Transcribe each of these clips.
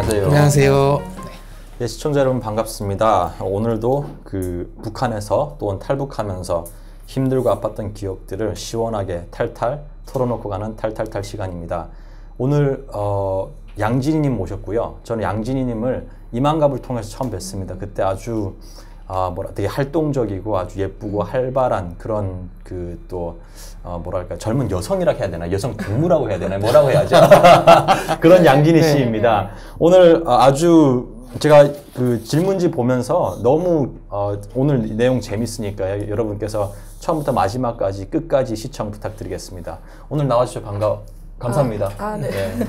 안녕하세요. 안녕하세요. 네, 시청자 여러분 반갑습니다. 오늘도 북한에서 또는 탈북하면서 힘들고 아팠던 기억들을 시원하게 탈탈 털어놓고 가는 탈탈탈 시간입니다. 오늘 양진이님 모셨고요. 저는 양진이님을 이만갑을 통해서 처음 뵀습니다. 그때 아주 되게 활동적이고 아주 예쁘고 활발한 그런 뭐랄까 젊은 여성이라고 해야 되나, 여성 동무라고 해야 되나, 뭐라고 해야죠? 그런 양진희 씨입니다. 오늘 아주 제가 그 질문지 보면서 너무 오늘 내용 재밌으니까요. 여러분께서 처음부터 마지막까지 끝까지 시청 부탁드리겠습니다. 오늘 나와주셔서 감사합니다. 네. 네.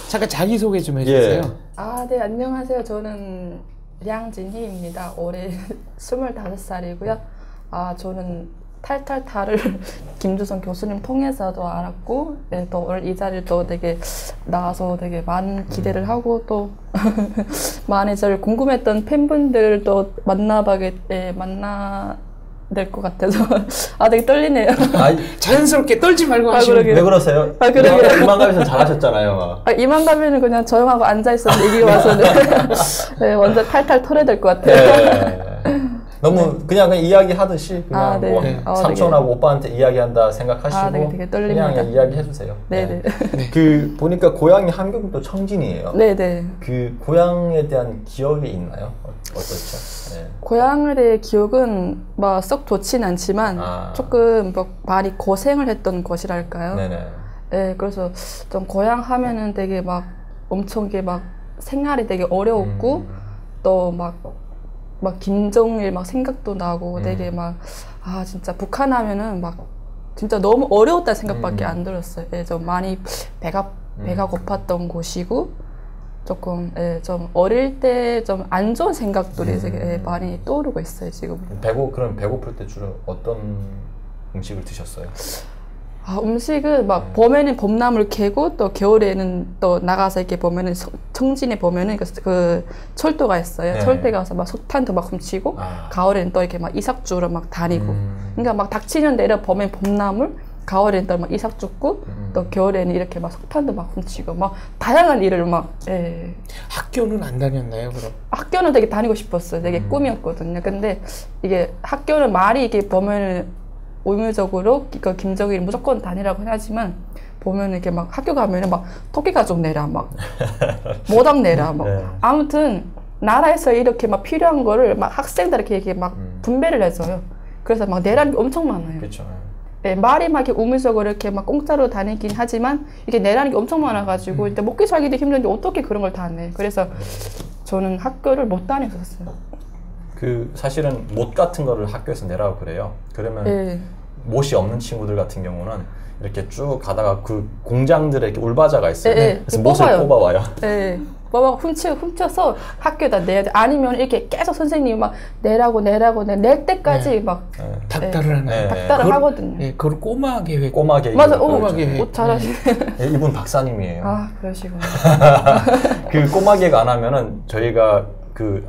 잠깐 자기소개 좀 해주세요. 예. 네, 안녕하세요. 저는 량진희입니다. 올해 25살이고요. 저는 탈탈탈을 김주성 교수님 통해서도 알았고, 네, 또 오늘 이 자리를 또 되게 나와서 되게 많은 기대를 하고, 또 많이 저를 궁금했던 팬분들도 만나 될 것 같아서 되게 떨리네요. 자연스럽게 떨지 말고 하시면 왜 그러세요? 이만갑에서 잘하셨잖아요. 이만갑에는 그냥 조용하고 앉아있어서 얘기 와서는 네, 먼저 탈탈 털어야 될 것 같아요. 네. 너무 그냥 이야기 하듯이 그냥 네. 뭐 삼촌하고 되게, 오빠한테 이야기한다 생각하시고 되게 떨립니다. 그냥 이야기 해주세요. 네네. 그 보니까 고향이 함경북도 청진이에요. 네네. 그 고향에 대한 기억이 있나요? 어떻죠? 네. 고향에 대해 기억은 막 썩 좋진 않지만 조금 많이 고생을 했던 곳이랄까요? 네네. 네, 그래서 좀 고향 하면은 되게 막 엄청 생활이 되게 어려웠고 또 막 김정일 생각도 나고 되게 진짜 북한 하면은 진짜 너무 어려웠다는 생각밖에 안 들었어요. 예, 좀 많이 배가 고팠던 곳이고 조금 좀 어릴 때 좀 안 좋은 생각들이 되게 많이 떠오르고 있어요 지금. 그럼 배고플 때 주로 어떤 음식을 드셨어요? 음식은 봄에는 봄나물 캐고 또 겨울에는 또 나가서 이렇게 보면은 청진에 보면은 그 철도가 있어요. 네. 철도에 가서 석탄도 훔치고 가을에는 또 이렇게 이삭주로 다니고. 그러니까 닥치는 대로 봄엔 봄나물, 가을에는 또 이삭 줍고 또 겨울에는 이렇게 석탄도 훔치고 다양한 일을 예. 학교는 안 다녔나요, 그럼? 학교는 되게 다니고 싶었어요. 되게 꿈이었거든요. 근데 이게 학교는 말이 이렇게 보면은 의무적으로 김정일이 무조건 다니라고 하지만 보면 이렇게 학교 가면은 토끼 가족 내라 모당 내라 네. 아무튼 나라에서 이렇게 필요한 거를 학생들에게 이렇게 분배를 해줘요. 그래서 내라는 게 엄청 많아요. 그렇죠. 네, 말이 이렇게 의무적으로 이렇게 공짜로 다니긴 하지만 이게 내라는 게 엄청 많아가지고 일단 먹기 살기도 힘든데 어떻게 그런 걸 다 내? 그래서 저는 학교를 못 다녔었어요. 사실은 못 같은 거를 학교에서 내라고 그래요. 그러면 못이 없는 친구들 같은 경우는 이렇게 쭉 가다가 그 공장들에 이렇게 울바자가 있어요. 그래서 못을 뽑아와요. 네. 훔쳐서 학교에다 내야 돼. 아니면 이렇게 계속 선생님이 내라고 낼 때까지 닥달을 하나요? 닥달을 하거든요. 네, 그걸 꼬마 계획. 맞아. 꼬마 계획. 잘하시네. 이분 박사님이에요. 그러시구나. 그 꼬마 계획 안 하면은 저희가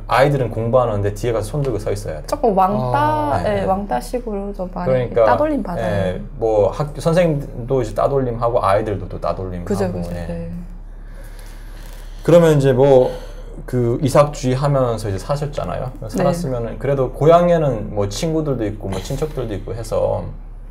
아이들은 공부하는데 뒤에 가서 손 들고 서 있어야 돼요. 조금 왕따식으로 좀 많이 따돌림 받아요. 선생님도 이제 따돌림하고 아이들도 또 따돌림하고. 그죠. 그러면 이제 이삭주의 하면서 이제 사셨잖아요. 살았으면은 그래도 고향에는 친구들도 있고 친척들도 있고 해서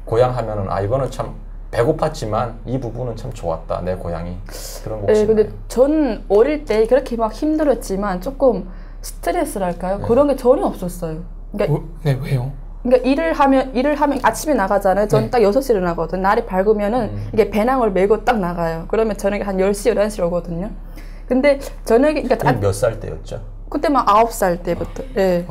고향 하면은 이거는 참 배고팠지만 이 부분은 참 좋았다, 내 고향이. 그런 곳이. 근데 전 어릴 때 그렇게 힘들었지만 조금 스트레스랄까요? 그런 게 전혀 없었어요. 그러니까 왜요? 그러니까 일을 하면 아침에 나가잖아요. 저는 딱 6시에 나가거든요. 날이 밝으면은 이게 배낭을 메고 딱 나가요. 그러면 저녁에 한 10시, 11시에 오거든요. 근데 저녁에 그러니까 몇 살 때였죠? 그때 9살 때부터. 예.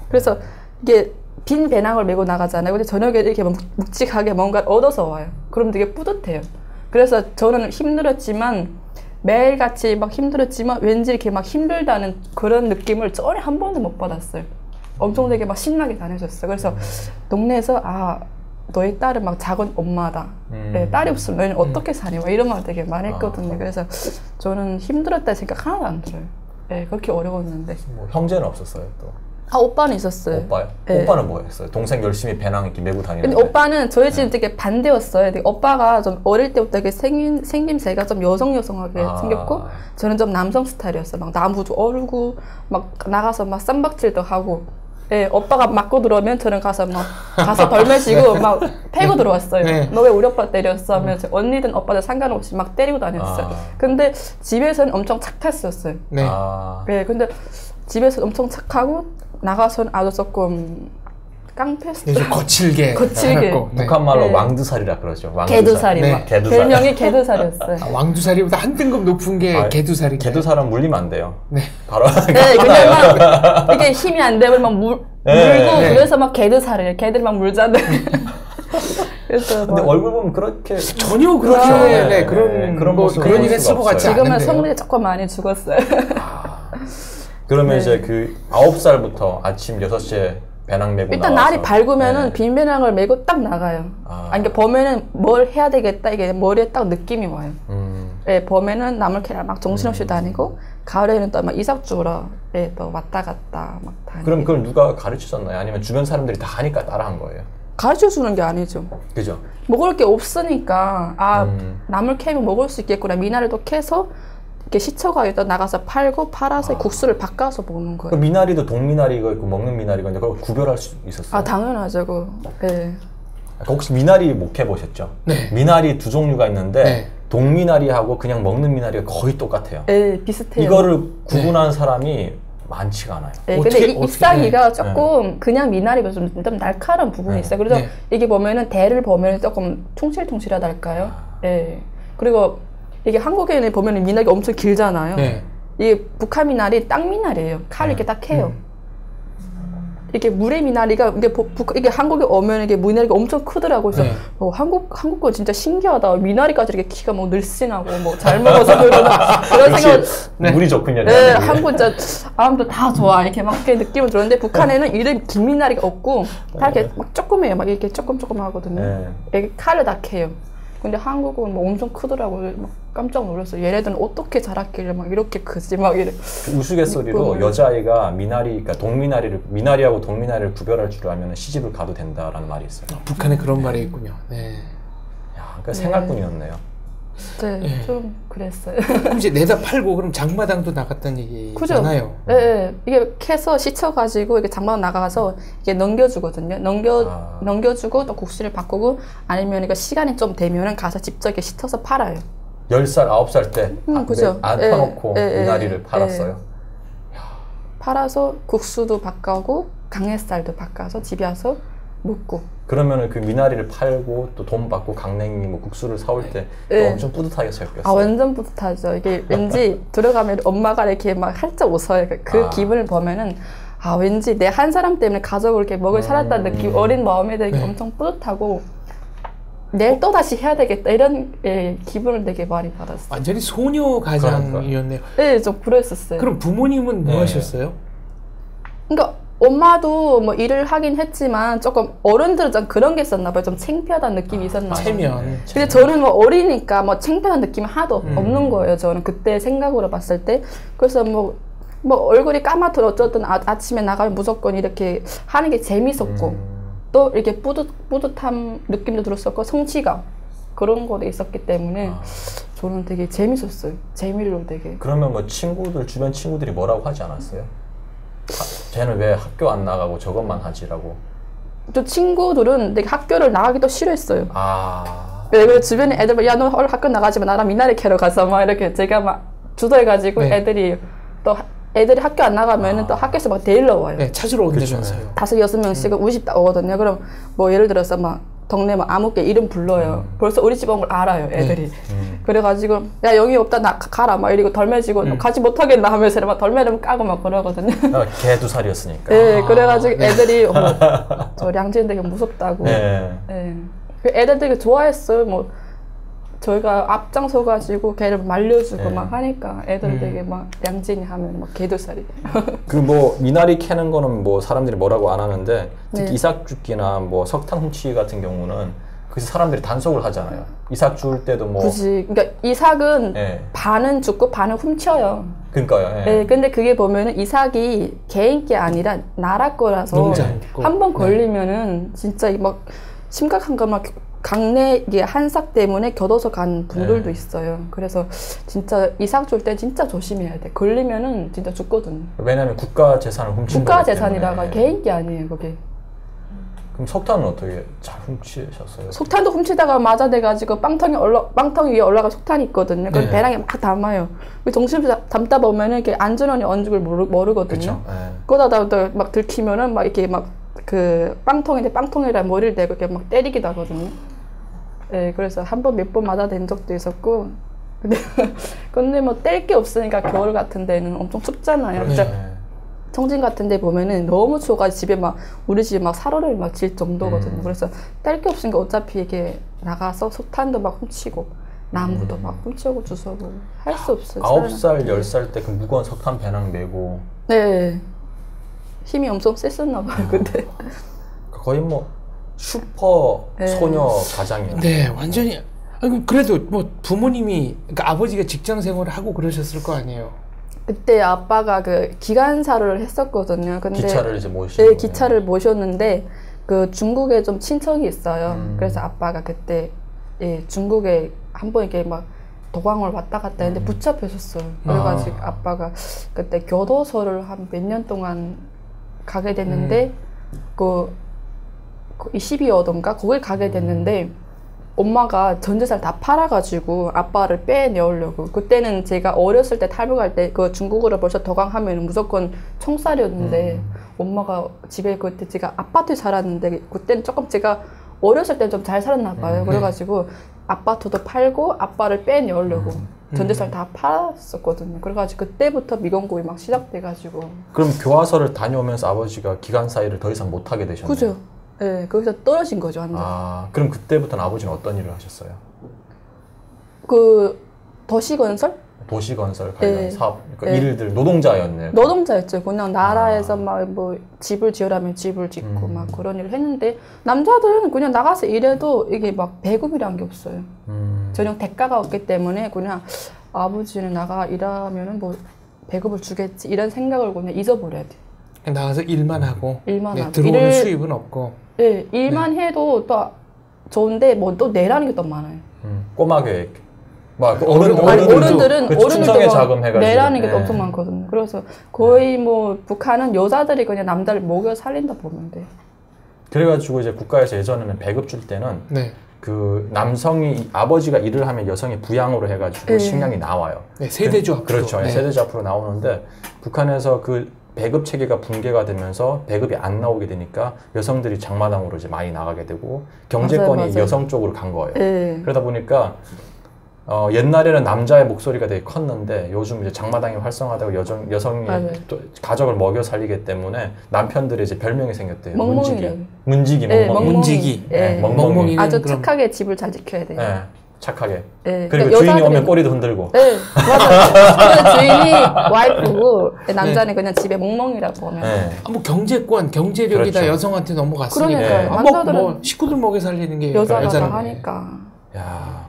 그래서 이게 빈 배낭을 메고 나가잖아요. 근데 저녁에 이렇게 묵직하게 뭔가 얻어서 와요. 그럼 되게 뿌듯해요. 그래서 저는 힘들었지만 매일같이 힘들었지만 왠지 이렇게 힘들다는 그런 느낌을 전혀 한 번도 못 받았어요. 엄청 되게 신나게 다녔었어요. 그래서 동네에서 너희 딸은 작은 엄마다. 네, 딸이 없으면 어떻게 사니? 이런 말 되게 많이 했거든요. 그래서 저는 힘들었다는 생각 하나도 안 들어요. 네, 그렇게 어려웠는데. 형제는 없었어요 또? 아, 오빠는 있었어요. 오빠요? 네. 오빠는 뭐 했어요? 동생 열심히 배낭 이렇게 메고 다니는데. 근데 오빠는 저희 집 되게 반대였어요. 되게 오빠가 좀 어릴 때부터 되게 생김새가 좀 여성하게 생겼고, 저는 좀 남성 스타일이었어요. 막 나무도 어르고, 막 나가서 막 쌈박질도 하고. 예, 오빠가 맞고 들어오면 저는 가서 벌 매시고 막 패고 들어왔어요. 네. 너 왜 우리 오빠 때렸어? 하면서 언니든 오빠든 상관없이 막 때리고 다녔어요. 근데 집에서는 엄청 착했었어요. 네. 네, 근데 집에서 엄청 착하고 나가서는 아주 조금 깡패스. 좀 거칠게. 네. 북한 말로 네. 왕두살이라 그러죠. 개두살이 네. 막. 개두살. 별명이 개두살이었어요. 왕두살이보다 한 등급 높은 게 개두살이. 개두살은 물리면 안 돼요. 네. 바로. 네, 그냥 막 이게 힘이 안 되면 막 물고 네. 그래서 막 개두살이에요. 개들 막 물잖아요. 그래서 근데 얼굴 보면 그렇게 전혀 그렇게 네. 그런 모습을 그런 볼 일에 수가 쓰고 같지 없어요. 않은데요. 지금은 성능이 조금 많이 죽었어요. 그러면 네. 이제 그 9살부터 아침 6시에 배낭 메고 일단 나와서 날이 밝으면은 네. 빈 배낭을 메고 딱 나가요. 그러니까 봄에는 뭘 해야 되겠다 이게 머리에 딱 느낌이 와요. 예, 봄에는 나물 캐러 막 정신없이 다니고 가을에는 또 막 이삭 주우러 예, 또 왔다 갔다 막 다니고. 그럼 그걸 누가 가르치셨나요? 아니면 주변 사람들이 다 하니까 따라한 거예요? 가르쳐 주는 게 아니죠. 그죠? 먹을 게 없으니까 나물 캐면 먹을 수 있겠구나. 미나리도 캐서 이렇게 시쳐가지고 나가서 팔고 팔아서 국수를 바꿔서 먹는 그 거예요. 미나리도 동미나리가 있고 먹는 미나리가 있는데 그걸 구별할 수 있었어요? 아, 당연하죠. 예. 혹시 미나리 못 해보셨죠? 네. 미나리 두 종류가 있는데 네. 동미나리하고 그냥 먹는 미나리가 거의 똑같아요. 예, 비슷해요. 이거를 구분하는 사람이 많지가 않아요. 네, 어떻게- 근데 잎사귀가 네. 조금 그냥 미나리보다 좀 날카로운 부분이 네. 있어요. 그래서 네. 이게 보면은 대를 보면 조금 퉁실퉁실하달까요? 예. 그리고 이게 한국에는 보면은 미나리가 엄청 길잖아요. 네. 이게 북한 미나리 땅 미나리예요. 칼 이렇게 딱 해요. 이게 물의 미나리가 이게 한국에 오면 이게 미나리가 엄청 크더라고요. 그래서 네. 한국 거 진짜 신기하다. 미나리까지 이렇게 키가 뭐 늘씬하고 뭐 잘 먹어서 그런 생각. 물이 좋군요. 네, 미나리. 한국 진짜 아무도 다 좋아 이렇게 막 그렇게 느낌을 들었는데 북한에는 이런 긴 미나리가 없고 다 이렇게 막 조그매요. 막 이렇게 조금 하거든요. 네. 이렇게 칼을 다 캐요. 근데 한국은 뭐 엄청 크더라고요. 막 깜짝 놀랐어요. 얘네들은 어떻게 자랐길래 막 이렇게 크지 막 이래. 그 우스갯소리로 여자아이가 그러니까 미나리하고 동미나리를 구별할 줄 알면 시집을 가도 된다라는 말이 있어요. 북한에 그런 말이 있군요. 네. 야, 그러니까 생활꾼이었네요. 네, 좀 그랬어요. 그럼 이제 내다 팔고 그럼 장마당도 나갔다는 얘기잖아요. 네, 네, 이게 캐서 씻어가지고 이게 장마당 나가서 이게 넘겨주거든요. 넘겨주고 또 국수를 바꾸고 아니면 이거 시간이 좀 되면은 가서 직접 이렇게 씻어서 팔아요. 10살, 9살 때 그죠. 안 펴놓고 미나리를 팔았어요. 팔아서 국수도 바꾸고 강뱃살도 바꿔서 집에 와서 먹고. 그러면은 그 미나리를 팔고 또 돈 받고 강냉이 뭐 국수를 사올 때 또 엄청 뿌듯하겠어요. 아, 완전 뿌듯하죠. 이게 왠지 들어가면 엄마가 이렇게 막 활짝 웃어요. 그 기분을 보면은 아, 왠지 내 한 사람 때문에 가족을 이렇게 먹을 살았다는 느낌, 어린 마음에 되게 엄청 뿌듯하고 내일 또 다시 해야 되겠다 이런 기분을 되게 많이 받았어요. 완전히 소녀 가장이었네요. 네, 좀 그랬었어요. 그럼 부모님은 뭐 네. 하셨어요? 그러니까 엄마도 뭐 일을 하긴 했지만 조금 어른들은 좀 그런 게 있었나 봐요. 좀 창피하다는 느낌이 있었나 봐요. 체면. 근데 저는 뭐 어리니까 뭐 창피한 느낌이 하나도 없는 거예요. 저는 그때 생각으로 봤을 때. 그래서 뭐 얼굴이 까맣든 어쨌든 아침에 나가면 무조건 이렇게 하는 게 재밌었고 또 이렇게 뿌듯한 느낌도 들었었고 성취감 그런 것도 있었기 때문에 저는 되게 재밌었어요. 재미로 되게. 그러면 뭐 주변 친구들이 뭐라고 하지 않았어요? 쟤는 왜 학교 안 나가고 저것만 하지라고? 또 친구들은 되게 학교를 나가기도 싫어했어요. 아. 그래서 주변에 애들 막 야 너 학교 나가지 마 나랑 미나리 캐러 가서 막 이렇게 제가 막 주도해가지고 네. 애들이 학교 안 나가면은 또 학교에서 막 데리러 와요. 네, 찾으러 온다면서요. 5-6명씩은 우리 집 딱 오거든요. 그럼 뭐 예를 들어서 막 동네 뭐 아무개 이름 불러요. 벌써 우리 집 온 걸 알아요, 애들이. 그래가지고 야 여기 없다 나 가라 막 이러고 덜매지고 가지 못하겠나 하면서 막 덜매를 까고 막 그러거든요. 개 2살이었으니까. 네, 그래가지고 애들이 저 량진 되게 무섭다고. 네. 네. 애들 되게 좋아했어요. 뭐 저희가 앞장서가지고 걔를 말려주고 막 하니까 애들 되게 막 량진이 하면 막 개도살이. 그 뭐 미나리 캐는 거는 뭐 사람들이 뭐라고 안 하는데 특히 네. 이삭죽기나 뭐 석탄 훔치기 같은 경우는 그래서 사람들이 단속을 하잖아요. 이삭 줄 때도 뭐. 굳이 그러니까 이삭은 반은 죽고 반은 훔쳐요. 그러니까요. 네, 근데 그게 보면은 이삭이 개인 게 아니라 나라 거라서 한 번 걸리면은 진짜 막 심각한 거 막 강내 한삭 때문에 겨둬서 간 분들도 있어요. 그래서 진짜 이삭 줄 때 진짜 조심해야 돼. 걸리면은 진짜 죽거든요. 왜냐면 국가 재산을 훔친 국가 재산이라가 개인 게 아니에요, 그게. 그럼 석탄은 어떻게 잘 훔치셨어요? 석탄도 훔치다가 맞아대가지고 빵통 위에 올라가 석탄이 있거든요. 그걸 배낭에 막 담아요. 정신을 담다 보면은 이렇게 안전원이 언 줄 모르거든요. 그러다 막 들키면은 막 이렇게 막 그 빵통인데 빵통에다 머리를 대고 이렇게 막 때리기도 하거든요. 네, 그래서 한 번 몇 번 맞아댄 적도 있었고. 근데 뭐 뗄 게 없으니까 겨울 같은 데는 엄청 춥잖아요. 청진 같은 데 보면은 너무 추워가지고 집에 막 우리 집에 막 살얼음이 막 질 정도거든요. 그래서 뗄 게 없으니까 어차피 이게 나가서 석탄도 막 훔치고 나무도 막 훔치고 주워고 할 수 없어요. 9살, 10살 때 그 무거운 석탄 배낭 메고. 네. 힘이 엄청 셌었나 봐요, 근데. 거의 뭐 슈퍼 소녀 가장이에요. 네, 완전히. 그래도 뭐 부모님이, 그러니까 아버지가 직장 생활을 하고 그러셨을 거 아니에요? 그때 아빠가 그 기관사를 했었거든요. 근데 기차를 이제 모시고. 네, 기차를 모셨는데 그 중국에 좀 친척이 있어요. 그래서 아빠가 그때 중국에 한번 이렇게 막 도광을 왔다 갔다 했는데 붙잡혔었어요. 그래가지고 아빠가 그때 교도소를 한 몇 년 동안 가게 됐는데 그 12호던가 거길 가게 됐는데 엄마가 전 재산 다 팔아가지고 아빠를 빼내려고. 그때는 제가 어렸을 때 탈북할 때 그 중국으로 벌써 도강하면 무조건 총살이었는데 엄마가 집에 그때 제가 아파트에 살았는데 그때는 조금 제가 어렸을 때 좀 잘 살았나 봐요. 그래가지고 아파트도 팔고 아빠를 빼내려고 전 재산 다 팔았었거든요. 그래가지고 그때부터 미공고이 막 시작돼가지고. 그럼 교화소를 다녀오면서 아버지가 기간사 일을 더 이상 못하게 되셨나요? 그죠. 네, 거기서 떨어진 거죠, 완전. 그럼 그때부터는 아버지는 어떤 일을 하셨어요? 그 도시건설? 도시건설 관련 사업, 그러니까 일들 노동자였네요. 노동자였죠. 그냥 나라에서 막 뭐 집을 지으라면 집을 짓고 막 그런 일을 했는데 남자들은 그냥 나가서 일해도 이게 막 배급이란 게 없어요. 전혀 대가가 없기 때문에 그냥 아버지는 나가 일하면은 뭐 배급을 주겠지 이런 생각을 그냥 잊어버려야 돼. 나가서 일만 하고. 일만 하고. 들어오는 수입은 없고. 네, 일만 해도 또 좋은데 뭐 또 내라는 게 더 많아요. 꼬마 계획. 막 어른들은 그 충성의 자금 해가지고 내라는 게 엄청 많거든요. 그래서 거의 뭐 북한은 여자들이 그냥 남자를 먹여 살린다 보면 돼. 그래가지고 이제 국가에서 예전에는 배급 줄 때는 그 남성이 아버지가 일을 하면 여성이 부양으로 해가지고 식량이 나와요. 세대주 앞으로. 그렇죠. 세대주 앞으로 나오는데 북한에서 그 배급 체계가 붕괴가 되면서 배급이 안 나오게 되니까 여성들이 장마당으로 이제 많이 나가게 되고 경제권이 맞아요. 여성 쪽으로 간 거예요. 그러다 보니까 옛날에는 남자의 목소리가 되게 컸는데 요즘 이제 장마당이 활성화되고 여성이 또 가족을 먹여 살리기 때문에 남편들이 이제 별명이 생겼대요. 문지기. 멍멍이. 아주 착하게 집을 잘 지켜야 돼요. 네, 착하게. 그리고 주인이 오면 꼬리도 흔들고. 네, 맞아요. 주인이 와이프고 남자는 그냥 집에 멍멍이라고 보면. 뭐 경제권, 경제력이 다 여성한테 넘어갔으니까. 그러니까요. 뭐 식구들 먹여 살리는 게 여자가 하니까. 야.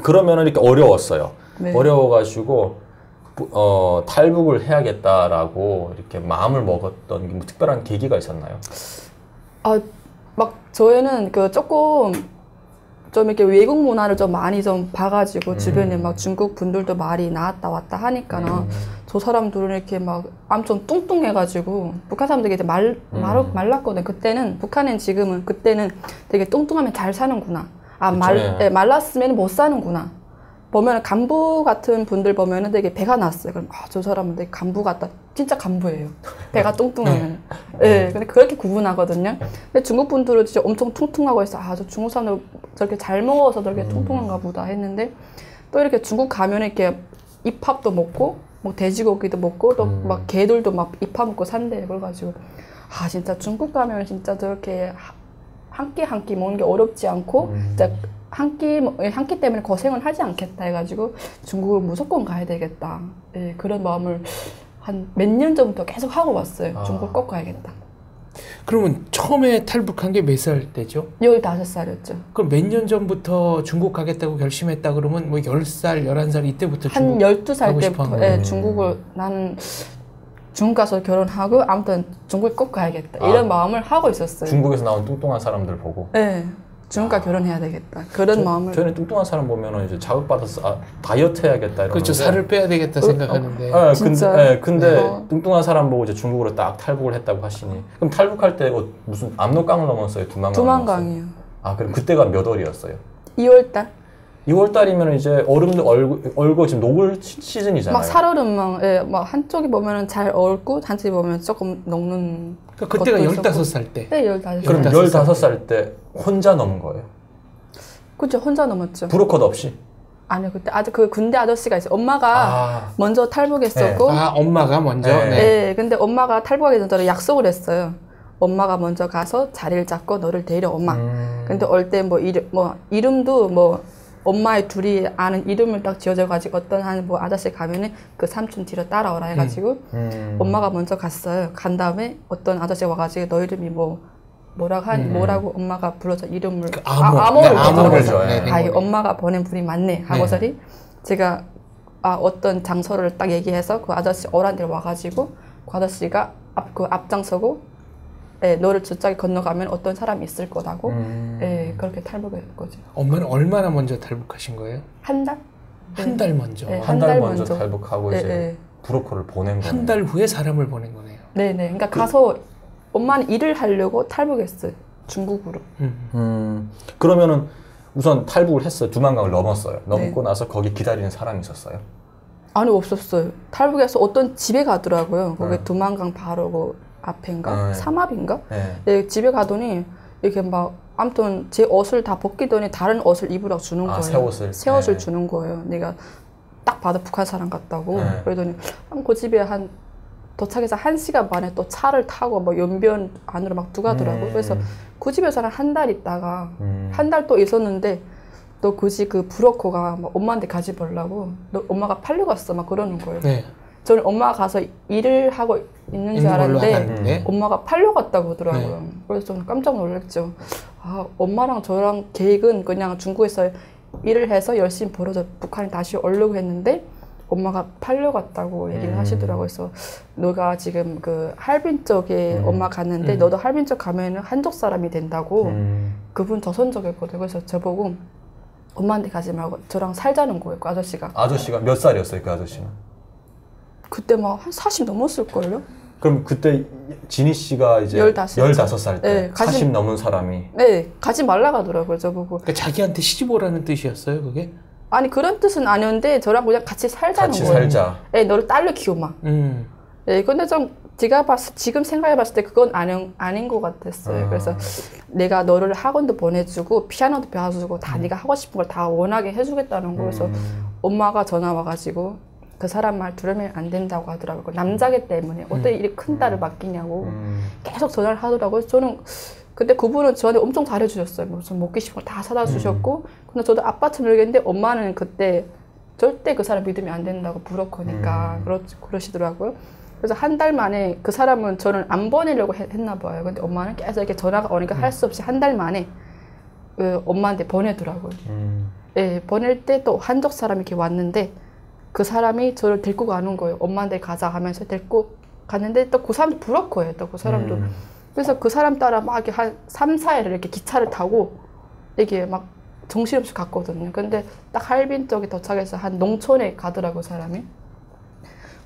그러면은 이렇게 어려웠어요. 어려워가지고 탈북을 해야겠다라고 이렇게 마음을 먹었던 뭐 특별한 계기가 있었나요? 막 저희는 그 조금 좀 이렇게 외국 문화를 좀 많이 좀 봐가지고 주변에 막 중국 분들도 말이 나왔다 왔다 하니까 저 사람들은 이렇게 막 엄청 뚱뚱해가지고 북한 사람들이 이제 말랐거든. 그때는 북한은 지금은 그때는 되게 뚱뚱하면 잘 사는구나. 말랐으면 못 사는구나. 보면 간부 같은 분들 보면은 되게 배가 났어요. 그럼 저 사람은 되게 간부 같다. 진짜 간부예요. 배가 뚱뚱하면. 근데 그렇게 구분하거든요. 근데 중국 분들은 진짜 엄청 퉁퉁하고 있어. 저 중국 사람들 저렇게 잘 먹어서 저렇게 퉁퉁한가 보다 했는데 또 이렇게 중국 가면 이렇게 잎밥도 먹고 뭐 돼지고기도 먹고 또 막 개들도 막 잎밥 먹고 산대요. 그래가지고 진짜 중국 가면 진짜 저렇게 한 끼 먹는 게 어렵지 않고 진짜 한 끼 때문에 고생을 하지 않겠다 해가지고 중국을 무조건 가야 되겠다. 그런 마음을 한 몇 년 전부터 계속 하고 왔어요. 중국을 꼭 가야겠다. 그러면 처음에 탈북한 게 몇 살 때죠? 15살이었죠. 그럼 몇 년 전부터 중국 가겠다고 결심했다 그러면 뭐 10살, 11살 이때부터 한 중국 12살 때부터 예, 중국을 나는 중국 가서 결혼하고 아무튼 중국에 꼭 가야겠다. 이런 마음을 하고 있었어요. 중국에서 나온 뚱뚱한 사람들 보고? 네. 중국과 결혼해야 되겠다. 그런 마음을. 저는 뚱뚱한 사람 보면은 이제 자극받아서 다이어트 해야겠다 이런. 그렇죠. 살을 빼야 되겠다 생각하는데. 근데 뚱뚱한 사람 보고 이제 중국으로 딱 탈북을 했다고 하시니. 그럼 탈북할 때 무슨 압록강을 넘었어요? 두만강이요. 아, 그럼 그때가 몇 월이었어요? 2월달. 2월달이면 이제 얼음도 얼고 지금 녹을 시즌이잖아요. 막 살얼음 막 한쪽이 보면은 잘 얼고 한쪽이 보면 조금 녹는. 그러니까 그때가 15살 때. 네, 15살. 그럼 15살 때 혼자 넘은 거예요? 그렇죠. 혼자 넘었죠. 브로커도 없이? 아니요. 그때 아주 그 군대 아저씨가 있어요. 엄마가 먼저 탈북했었고. 네. 엄마가 먼저? 네. 네. 근데 엄마가 탈북하기 전에 저를 약속을 했어요. 엄마가 먼저 가서 자리를 잡고 너를 데리러 엄마. 근데 올 때 이름도 엄마의 둘이 아는 이름을 딱 지어줘가지고 어떤 한 아저씨 가면은 그 삼촌 뒤로 따라오라 해가지고 엄마가 먼저 갔어요. 간 다음에 어떤 아저씨가 와가지고 너 이름이 뭐라고 엄마가 불러서 이름을 암호를 줘요. 엄마가 보낸 분이 맞네 하고서리 제가 어떤 장소를 딱 얘기해서 그 아저씨 어란 데로 와가지고 그 아저씨가 앞장서고 너를 저쪽에 건너가면 어떤 사람이 있을 거라고 그렇게 탈북을 했거든요. 엄마는 얼마나 먼저 탈북하신 거예요? 한 달? 한 달 먼저. 한 달 먼저 탈북하고 이제 브로커를 보낸 거예요. 한 달 후에 사람을 보낸 거네요. 네네. 그러니까 가서 엄마는 일을 하려고 탈북했어요. 중국으로. 그러면은 우선 탈북을 했어요. 두만강을 넘었어요. 넘고 나서 거기 기다리는 사람이 있었어요? 아니 없었어요. 탈북해서 어떤 집에 가더라고요. 거기 두만강 바로 앞인가? 삼합인가? 네, 집에 가더니 이렇게 아무튼 제 옷을 다 벗기더니 다른 옷을 입으라고 주는 거예요. 새 옷을 주는 거예요. 내가 딱 봐도 북한 사람 같다고. 그러더니 그 집에 도착해서 1시간 만에 또 차를 타고 연변 안으로 막 들어가더라고요. 그래서 그 집에서는 한 달 있다가 한 달 또 있었는데 또 굳이 그 브로커가 엄마한테 가지 보려고 너 엄마가 팔려갔어 막 그러는 거예요. 네. 저는 엄마가 가서 일을 하고 있는 줄 알았는데 엄마가 팔려갔다고 하더라고요. 그래서 저는 깜짝 놀랐죠. 엄마랑 저랑 계획은 그냥 중국에서 일을 해서 열심히 벌어서 북한에 다시 오려고 했는데 엄마가 팔려갔다고 얘기를 하시더라고요. 그래서 너가 지금 그 할빈 쪽에 엄마 갔는데 너도 할빈 쪽 가면은 한족 사람이 된다고 그분 조선족이었거든요. 그래서 저보고 엄마한테 가지 말고 저랑 살자는 거예요. 그 아저씨가. 아저씨가 몇 살이었어요? 그 아저씨는? 그때 한 40 넘었을걸요? 그럼 그때 진희 씨가 이제 15살 때 40 넘은 사람이 가지 말라고 하더라고요. 저보고. 그러니까 자기한테 시집 오라는 뜻이었어요, 그게? 아니 그런 뜻은 아니었는데 저랑 그냥 같이 살자는 거예요. 같이 살자. 너를 딸로 키워마. 근데 좀 제가 지금 생각해봤을 때 그건 아닌 것 같았어요. 그래서 내가 너를 학원도 보내주고 피아노도 배워주고 다 네가 하고 싶은 걸 다 원하게 해주겠다는 거예요. 그래서 엄마가 전화 와가지고 그 사람 말 들으면 안 된다고 하더라고요. 남자기 때문에 어떻게 이렇게 큰 딸을 맡기냐고 계속 전화를 하더라고요. 저는 근데 그분은 저한테 엄청 잘해주셨어요. 무슨 먹기 싶은 걸 다 사다 주셨고 근데 저도 아빠처럼 모르겠는데 엄마는 그때 절대 그 사람 믿으면 안 된다고 브로커니까 그러시더라고요. 그래서 한 달 만에 그 사람은 저는 안 보내려고 했나 봐요. 근데 엄마는 계속 이렇게 전화가 오니까 할 수 없이 한 달 만에 엄마한테 보내더라고요. 보낼 때 또 한족 사람이 이렇게 왔는데 그 사람이 저를 데리고 가는 거예요. 엄마한테 가자 하면서 데리고 갔는데 또 그 사람도 브로커예요. 또 그 사람도. 그래서 그 사람 따라 막 이렇게 한 3, 4일을 이렇게 기차를 타고 이게 막 정신없이 갔거든요. 근데 딱 할빈 쪽에 도착해서 한 농촌에 가더라고요, 사람이.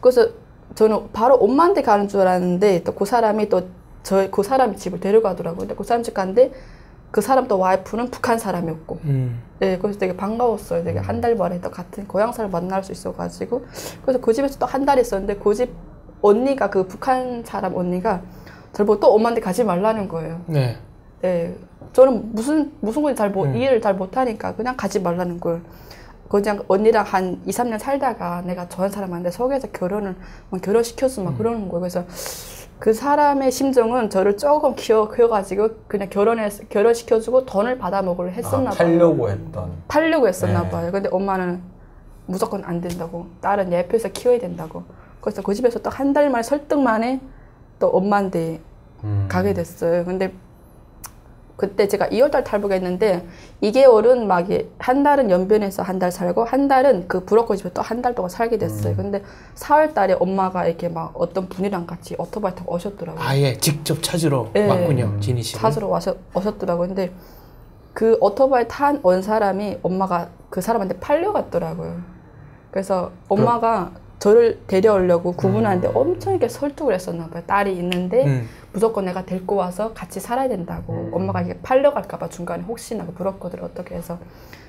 그래서 저는 바로 엄마한테 가는 줄 알았는데 또 그 사람이 그 사람 집을 데려가더라고요. 근데 그 사람 집 갔는데 그 사람 또 와이프는 북한 사람이었고. 그래서 되게 반가웠어요. 되게 한 달 만에 또 같은 고향 사람 만날 수 있어가지고. 그래서 그 집에서 또 한 달 있었는데 그 집 언니가 그 북한 사람 언니가 저를 보고 또 엄마한테 가지 말라는 거예요. 저는 무슨 건지 이해를 잘 못하니까 그냥 가지 말라는 거예요. 그냥 언니랑 한 2, 3년 살다가 내가 좋아하는 사람한테 속여서 결혼시켰어 막 그러는 거예요. 그래서 그 사람의 심정은 저를 조금 키워가지고 그냥 결혼시켜주고 돈을 받아먹으려 했었나 봐요. 팔려고 했었나 봐요. 근데 엄마는 무조건 안 된다고. 딸은 예뻐서 키워야 된다고. 그래서 그 집에서 딱 한 달 만에 설득 만에 또 엄마한테 가게 됐어요. 근데 그때 제가 2월달 탈북했는데 2개월은 막 한 달은 연변에서 한 달 살고 한 달은 그 브로커 집에 또 한 달 동안 살게 됐어요. 근데 4월달에 엄마가 이렇게 막 어떤 분이랑 같이 오토바이 타고 오셨더라고요. 아예 직접 찾으러 왔군요, 지니 씨. 찾으러 오셨더라고요. 근데 그 오토바이 온 사람이 엄마가 그 사람한테 팔려갔더라고요. 그래서 엄마가 저를 데려오려고 구분하는데 엄청 이렇게 설득을 했었나 봐요. 딸이 있는데 무조건 내가 데리고 와서 같이 살아야 된다고. 엄마가 이게 팔려갈까 봐 중간에 혹시나 그 브로커들 어떻게 해서.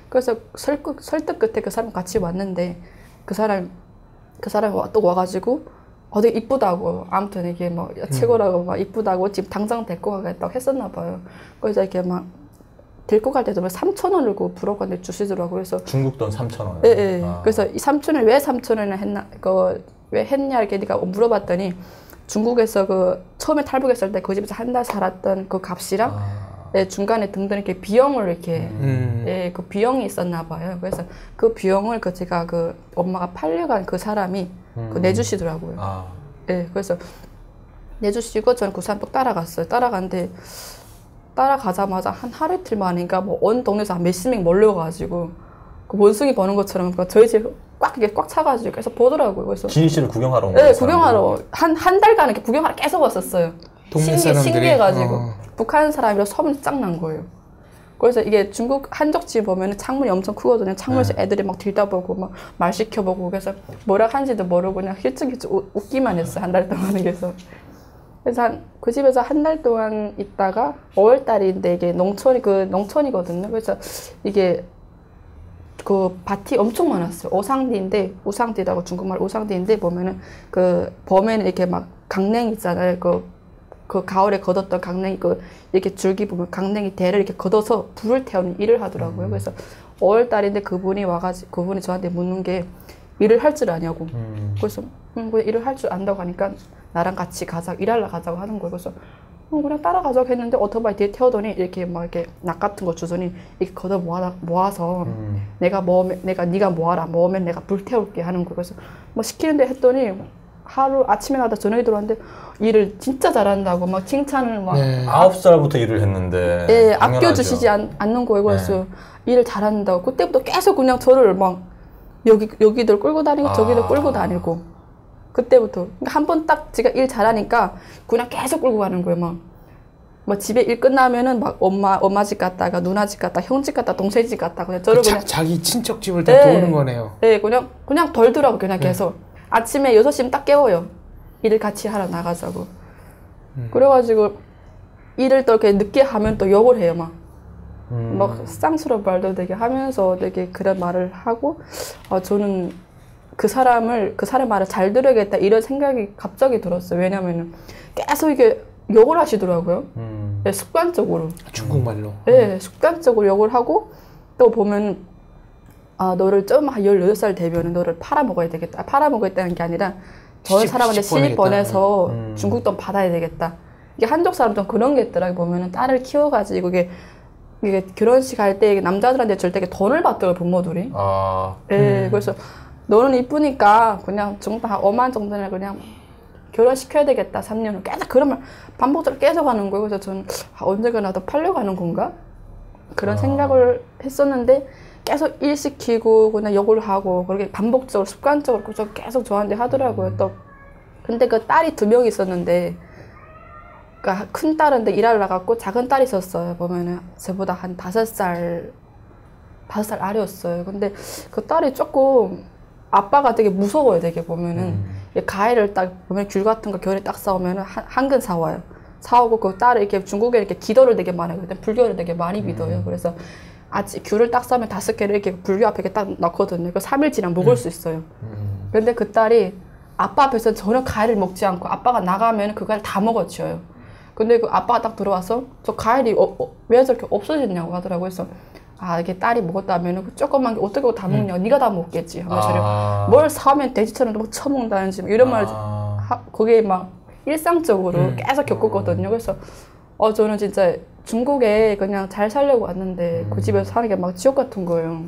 그래서 설득 끝에 그 사람 같이 왔는데 그 사람이 또 와가지고 되게 이쁘다고. 아무튼 이게 뭐 최고라고 막 이쁘다고 지금 당장 데리고 가겠다고 했었나 봐요. 그래서 이렇게 막 데리고 갈 때도 3,000원을 그 브로커한테 주시더라고요. 그래서 중국 돈 3,000원. 네. 그래서 이 3,000원 왜 3,000원을 했나, 왜 했냐 이렇게 내가 물어봤더니 중국에서 그 처음에 탈북했을 때 그 집에서 한 달 살았던 그 값이랑 중간에 등등 이렇게 비용을 이렇게 그 비용이 있었나 봐요. 그래서 그 비용을 제가 그 엄마가 팔려간 그 사람이 내주시더라고요. 그래서 내주시고 저는 그 사람 또 따라갔어요. 따라가자마자 한 하루 이틀 만인가 뭐 온 동네에서 한 몇십 명 몰려가지고 그 원숭이 보는 것처럼 저희 집 꽉 차가지고 계속 보더라고요. 그래서 지니 씨를 구경하러 온 거예요? 네, 구경하러 한 달간 이렇게 구경하러 계속 왔었어요. 동네 사람들이 신기해가지고 북한 사람이라 소문이 짱 난 거예요. 그래서 이게 중국 한적집 보면은 창문이 엄청 크거든요. 창문에서 애들이 막 들여다보고 막 말 시켜보고 그래서 뭐라 하는지도 모르고 그냥 힐쭉힐쭉 웃기만 했어요. 한 달 동안 그래서. 그래서 그 집에서 한 달 동안 있다가 5월달인데 이게 농촌이거든요. 그래서 이게 그 밭이 엄청 많았어요. 우상디라고 중국말 우상디인데 보면은 그 봄에는 이렇게 막 강냉이 있잖아요. 그 가을에 걷었던 강냉이 이렇게 줄기 보면 강냉이 대를 이렇게 걷어서 불을 태우는 일을 하더라고요. 그래서 5월달인데 그분이 저한테 묻는 게 일을 할 줄 아냐고. 그래서 왜 일을 할 줄 안다고 하니까 나랑 같이 일하러 가자고 하는 거예요. 그래서 그냥 따라가자고 했는데 오토바이 뒤에 태우더니 이렇게 막 이렇게 낙 같은 거 주더니 이렇게 걷어 모아서 네가 모아라. 모으면 내가 불 태울게 하는 거예요. 그래서 뭐 시키는데 했더니 하루 아침에 나다 저녁에 들어왔는데 일을 진짜 잘한다고 막 칭찬을 막 9살부터 일을 했는데 네, 아껴주시지 않는 거예요. 그래서 일을 잘한다고 그때부터 계속 그냥 저를 막 여기들 끌고 다니고 저기들 끌고 다니고 그때부터 한 번 딱 제가 일 잘하니까 그냥 계속 끌고 가는 거예요. 막 집에 일 끝나면은 막 엄마 집 갔다가 누나 집 갔다 형 집 갔다 동생 집 갔다 그냥 저를 그냥 자기 친척 집을 다 도는 거네요. 네, 그냥 돌더라고 그냥 계속 아침에 6시면 딱 깨워요. 일을 같이 하러 나가자고. 그래가지고 일을 또 이렇게 늦게 하면 또 욕을 해요. 막 쌍스러운 말도 되게 하면서 되게 그런 말을 하고 저는 그 사람 말을 잘 들어야겠다 이런 생각이 갑자기 들었어요. 왜냐면은 계속 이게 욕을 하시더라고요. 네, 습관적으로. 중국말로. 네, 습관적으로 욕을 하고 또 보면 너를 좀 한 18살 되면은 너를 팔아먹어야 되겠다. 팔아먹었다는 게 아니라 저 사람한테 시집 보내서 중국 돈 받아야 되겠다. 이게 한족 사람들은 그런 게 있더라고요. 보면은 딸을 키워가지고 이게 결혼식 할 때 남자들한테 줄 때 돈을 받더라고요, 부모들이. 네, 그래서 너는 이쁘니까 그냥 정도 한 5만 정도는 그냥 결혼시켜야 되겠다, 3년을. 계속 그런 말 반복적으로 계속 하는 거예요. 그래서 저는 언젠가 나도 팔려가는 건가? 그런 생각을 했었는데 계속 일 시키고 그냥 욕을 하고 그렇게 반복적으로 습관적으로 계속 저한테 하더라고요. 또 근데 그 딸이 2명 있었는데 그러니까 큰 딸은 일하러 나갔고 작은 딸이 있었어요. 보면은 저보다 한 5살 아래였어요. 근데 그 딸이 조금 아빠가 되게 무서워요. 되게 보면은 과일을 딱 보면 귤 같은 거 겨울에 딱 사오면은 한 근 사와요. 사오고 그 딸을 이렇게 중국에 이렇게 기도를 되게 많이 하거든요. 불교를 되게 많이 믿어요. 그래서 귤을 딱 사면 5개를 이렇게 불교 앞에 이렇게 딱 넣거든요. 그 3일 지나면 먹을 수 있어요. 근데 그 딸이 아빠 앞에서 전혀 과일을 먹지 않고 아빠가 나가면 그 과일 다 먹어치워요. 근데 그 아빠가 딱 들어와서 저 과일이 왜 저렇게 없어졌냐고 하더라고요. 그래서 이게 딸이 먹었다면 조그만 게 어떻게 다 먹냐. 네가 다 먹겠지. 하면서 뭘 사면 돼지처럼 뭐 처먹는다는지 이런 말을 그게 막 일상적으로 계속 겪었거든요. 그래서 저는 진짜 중국에 그냥 잘 살려고 왔는데 그 집에서 사는 게 막 지옥 같은 거예요.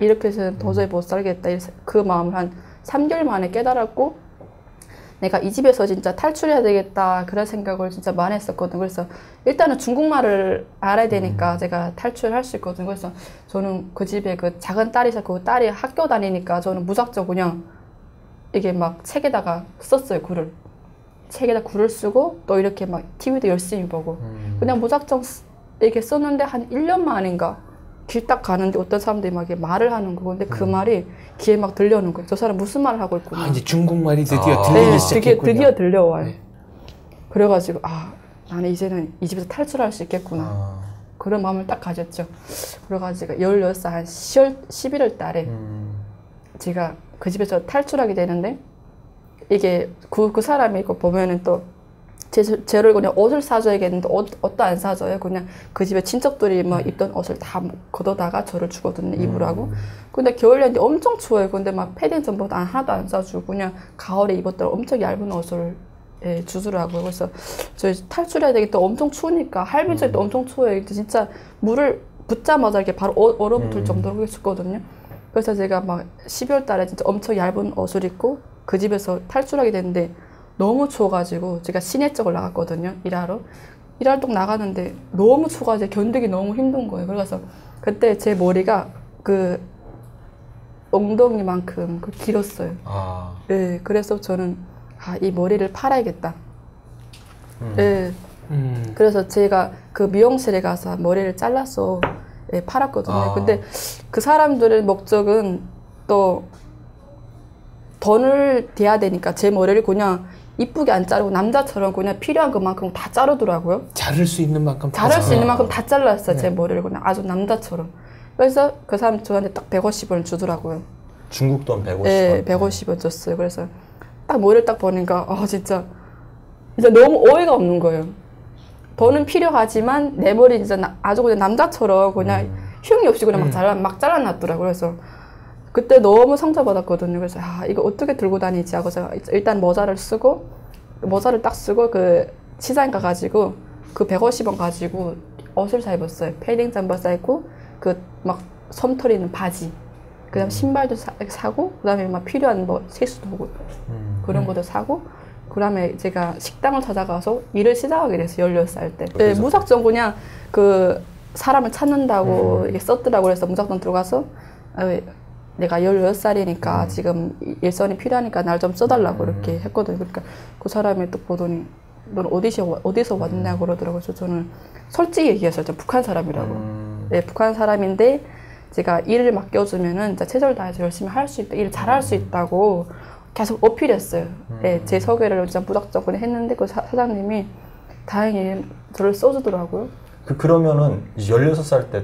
이렇게 해서는 도저히 못 살겠다. 그 마음을 한 3개월 만에 깨달았고 내가 이 집에서 진짜 탈출해야 되겠다 그런 생각을 진짜 많이 했었거든. 그래서 일단은 중국말을 알아야 되니까 제가 탈출할 수 있거든. 그래서 저는 그 집에 그 작은 딸이 있었고 그 딸이 학교 다니니까 저는 무작정 그냥 이게 막 책에다가 썼어요. 글을. 책에다 글을 쓰고 또 이렇게 막 TV도 열심히 보고 그냥 무작정 이렇게 썼는데 한 1년 만인가 길 딱 가는데 어떤 사람들이 막 말을 하는 거. 근데 그 말이 귀에 막 들려오는 거예요. 저 사람 무슨 말을 하고 있구나. 이제 중국말이 드디어 들리기 시작했군요. 드디어 들려와요. 네. 그래가지고 나는 이제는 이 집에서 탈출할 수 있겠구나. 그런 마음을 딱 가졌죠. 그래가지고 16살 한 11월 달에 제가 그 집에서 탈출하게 되는데 이게 그 사람이 이거 보면은 또 제를 그냥 옷을 사줘야겠는데 옷도 안 사줘요. 그냥 그 집에 친척들이 막 입던 옷을 다 걷어다가 저를 주거든요. 입으라고. 근데 겨울이었는데 엄청 추워요. 근데 막 패딩 전부 하나도 안 사주고 그냥 가을에 입었던 엄청 얇은 옷을 주더라고요. 그래서 저희 탈출해야 되겠다. 엄청 추우니까 할비절이 또 엄청 추워요. 진짜 물을 붓자마자 이렇게 바로 얼어붙을 정도로 춥거든요. 그래서 제가 막 12월 달에 진짜 엄청 얇은 옷을 입고 그 집에서 탈출하게 됐는데 너무 추워가지고 제가 시내 쪽을 나갔거든요. 일하러 나가는데 너무 추워가지고 견디기 너무 힘든 거예요. 그래서 그때 제 머리가 그 엉덩이만큼 길었어요. 네, 그래서 저는 이 머리를 팔아야겠다. 네. 그래서 제가 그 미용실에 가서 머리를 잘라서 팔았거든요. 근데 그 사람들의 목적은 또 돈을 대야 되니까 제 머리를 그냥 이쁘게 안 자르고 남자처럼 그냥 필요한 것만큼 다 자르더라고요. 자를 수 있는 만큼 다 잘랐어요. 제 머리를 그냥 아주 남자처럼. 그래서 그 사람 저한테 딱 150원 주더라고요. 중국 돈 150원? 네, 150원 줬어요. 그래서 딱 머리를 딱 보니까 진짜 너무 어이가 없는 거예요. 돈은 필요하지만 내 머리 진짜 아주 그냥 남자처럼 그냥 흉이 없이 그냥 막 잘라놨더라고요. 그래서 그때 너무 상처받았거든요. 그래서 이거 어떻게 들고 다니지 하고 제가 일단 모자를 딱 쓰고 그 시장 가가지고 그 150원 가지고 옷을 사 입었어요. 패딩 잠바 사입고 그 막 솜털 있는 바지, 그다음 신발도 사고 그다음에 막 필요한 뭐 세수도구 그런 것도 사고 그다음에 제가 식당을 찾아가서 일을 시작하게 됐어요. 16살 때. 네, 무작정 그냥 그 사람을 찾는다고 이게 썼더라고. 그래서 무작정 들어가서 내가 16살이니까 지금 일선이 필요하니까 날 좀 써달라고 이렇게 했거든요. 그러니까 그 사람이 또 보더니 넌 어디서 왔냐고 그러더라고요. 그래서 저는 솔직히 얘기했어요. 저 북한 사람이라고. 네, 북한 사람인데 제가 일을 맡겨주면은 최선을 다해서 열심히 할 수 있다, 일을 잘할 수 있다고 계속 어필했어요. 네, 제 소개를 진짜 무작정 했는데 그 사장님이 다행히 저를 써주더라고요. 그러면은 16살 때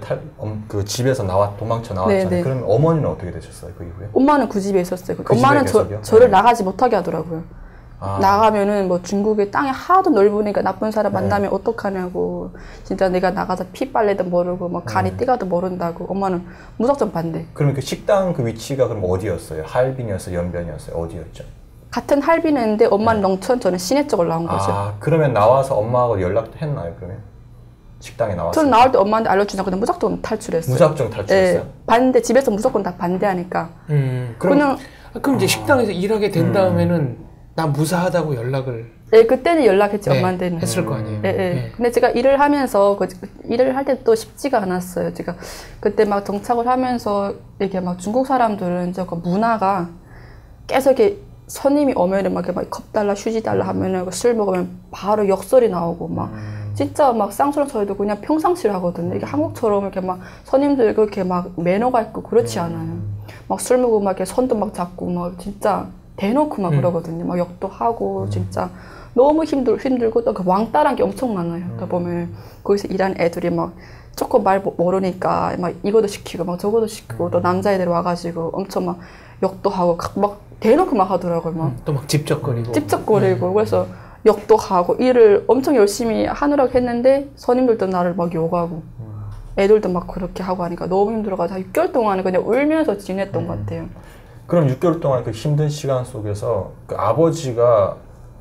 그 집에서 도망쳐 나왔잖아요. 네네. 그러면 어머니는 어떻게 되셨어요, 그 이후에? 엄마는 그 집에 있었어요. 그 엄마는 집에 저를 나가지 못하게 하더라고요. 나가면은 뭐 중국의 땅이 하도 넓으니까 나쁜 사람 만나면 어떡하냐고. 진짜 내가 나가서 피 빨래도 모르고 뭐 간이 띠가도 모른다고. 엄마는 무작정 반대. 그러면 그 식당 그 위치가 그럼 어디였어요? 하얼빈이었어요? 연변이었어요? 어디였죠? 같은 할빈인데 엄마는 농촌, 저는 시내 쪽을 나온 거죠. 그러면 나와서 엄마하고 연락했나요, 그러면? 식당에 나왔어요? 저는 나올 때 엄마한테 알려주자. 근데 무작정 탈출했어요. 무작정 탈출했어요? 네, 반대. 집에서 무조건 다 반대하니까. 그럼 이제 식당에서 일하게 된 다음에는 나 무사하다고 연락을. 네, 그때는 연락했지. 엄마한테는. 했을 거 아니에요. 네. 근데 제가 일을 하면서 일을 할 때 또 쉽지가 않았어요. 제가 그때 막 정착을 하면서 이게 막 중국 사람들은 그 문화가 계속 이렇게 손님이 오면은 막 컵 달라, 휴지 달라 하면은 술 먹으면 바로 역설이 나오고 막 진짜 막 쌍수랑 저희도 그냥 평상시를 하거든요. 이게 한국처럼 이렇게 막 손님들 그렇게 막 매너가 있고 그렇지 않아요. 막 술 먹고 막 이렇게 손도 막 잡고 막 진짜 대놓고 막 그러거든요. 막 욕도 하고 진짜 너무 힘들고 또 그 왕따란 게 엄청 많아요. 또 보면 거기서 일하는 애들이 막 조금 말 모르니까 막 이것도 시키고 막 저것도 시키고 또 남자애들 와가지고 엄청 막 욕도 하고 막 대놓고 막 하더라고요. 막 또 막 찝쩍거리고 그래서 욕도 하고 일을 엄청 열심히 하느라고 했는데 손님들도 나를 막 욕하고 애들도 막 그렇게 하고 하니까 너무 힘들어가지고 6개월 동안 그냥 울면서 지냈던 것 같아요. 그럼 6개월 동안 그 힘든 시간 속에서 그 아버지가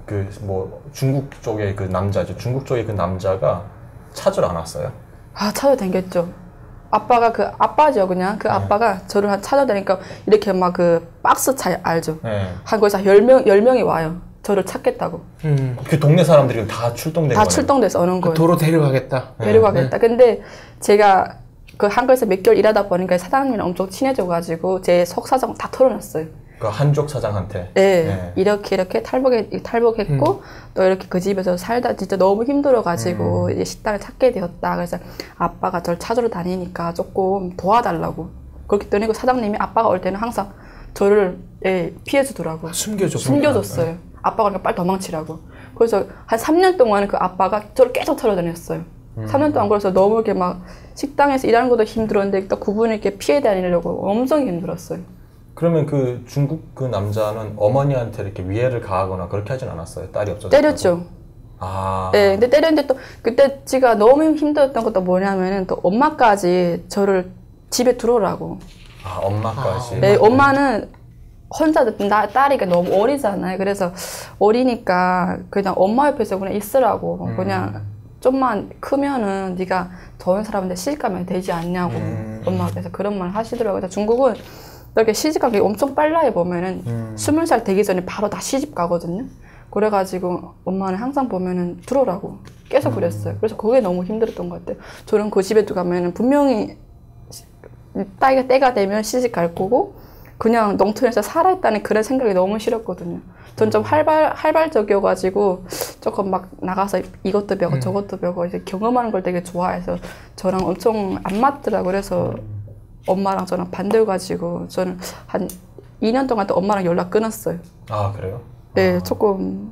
그 뭐 중국 쪽의 그 남자죠. 중국 쪽의 그 남자가 찾으러 안 왔어요? 찾아다녔죠. 아빠가 아빠죠, 그냥. 아빠가 저를 찾아다니까 이렇게 막 그 박스 차 알죠? 한국에서 10명이 와요. 저를 찾겠다고. 그 동네 사람들이 다 출동된 거예요? 다 출동돼서 오는 거예요. 도로 데려가겠다. 데려가겠다. 근데 제가 그 한국에서 몇 개월 일하다 보니까 사장님이랑 엄청 친해져가지고 제 속 사정 다 털어놨어요. 그 한족 사장한테? 네. 이렇게 탈북했고 또 이렇게 그 집에서 살다 진짜 너무 힘들어가지고 이제 식당을 찾게 되었다. 그래서 아빠가 저를 찾으러 다니니까 조금 도와달라고. 그렇게 떠니고 사장님이 아빠가 올 때는 항상 저를 피해주더라고요. 숨겨줬어요. 아빠가 그러니까 빨리 도망치라고. 그래서 한 3년 동안 그 아빠가 저를 계속 털어다녔어요. 3년 동안. 그래서 너무 이렇게 막 식당에서 일하는 것도 힘들었는데 또 그분을 이렇게 피해 다니려고 엄청 힘들었어요. 그러면 그 중국 그 남자는 어머니한테 이렇게 위해를 가하거나 그렇게 하진 않았어요? 딸이 없어서? 때렸죠. 네, 근데 때렸는데 또 그때 제가 너무 힘들었던 것도 뭐냐면은 또 엄마까지 저를 집에 들어오라고. 엄마까지? 네, 엄마는 혼자 딸이 너무 어리잖아요. 그래서 어리니까 그냥 엄마 옆에서 그냥 있으라고. 그냥 좀만 크면은 네가 좋은 사람한테 시집가면 되지 않냐고 엄마께서 그런 말 하시더라고요. 그래서 중국은 이렇게 시집가기 엄청 빨라요. 보면은 20살 되기 전에 바로 다 시집 가거든요. 그래가지고 엄마는 항상 보면은 들어오라고 계속 그랬어요. 그래서 그게 너무 힘들었던 것 같아요. 저는 그 집에 가면은 분명히 때가 되면 시집 갈 거고 그냥 농촌에서 살아있다는 그런 생각이 너무 싫었거든요. 전 좀 활발적이어가지고 조금 막 나가서 이것도 배우고 저것도 배우고 이제 경험하는 걸 되게 좋아해서 저랑 엄청 안 맞더라고요. 그래서 엄마랑 저랑 반대여가지고 저는 한 2년 동안 또 엄마랑 연락 끊었어요. 그래요? 네, 조금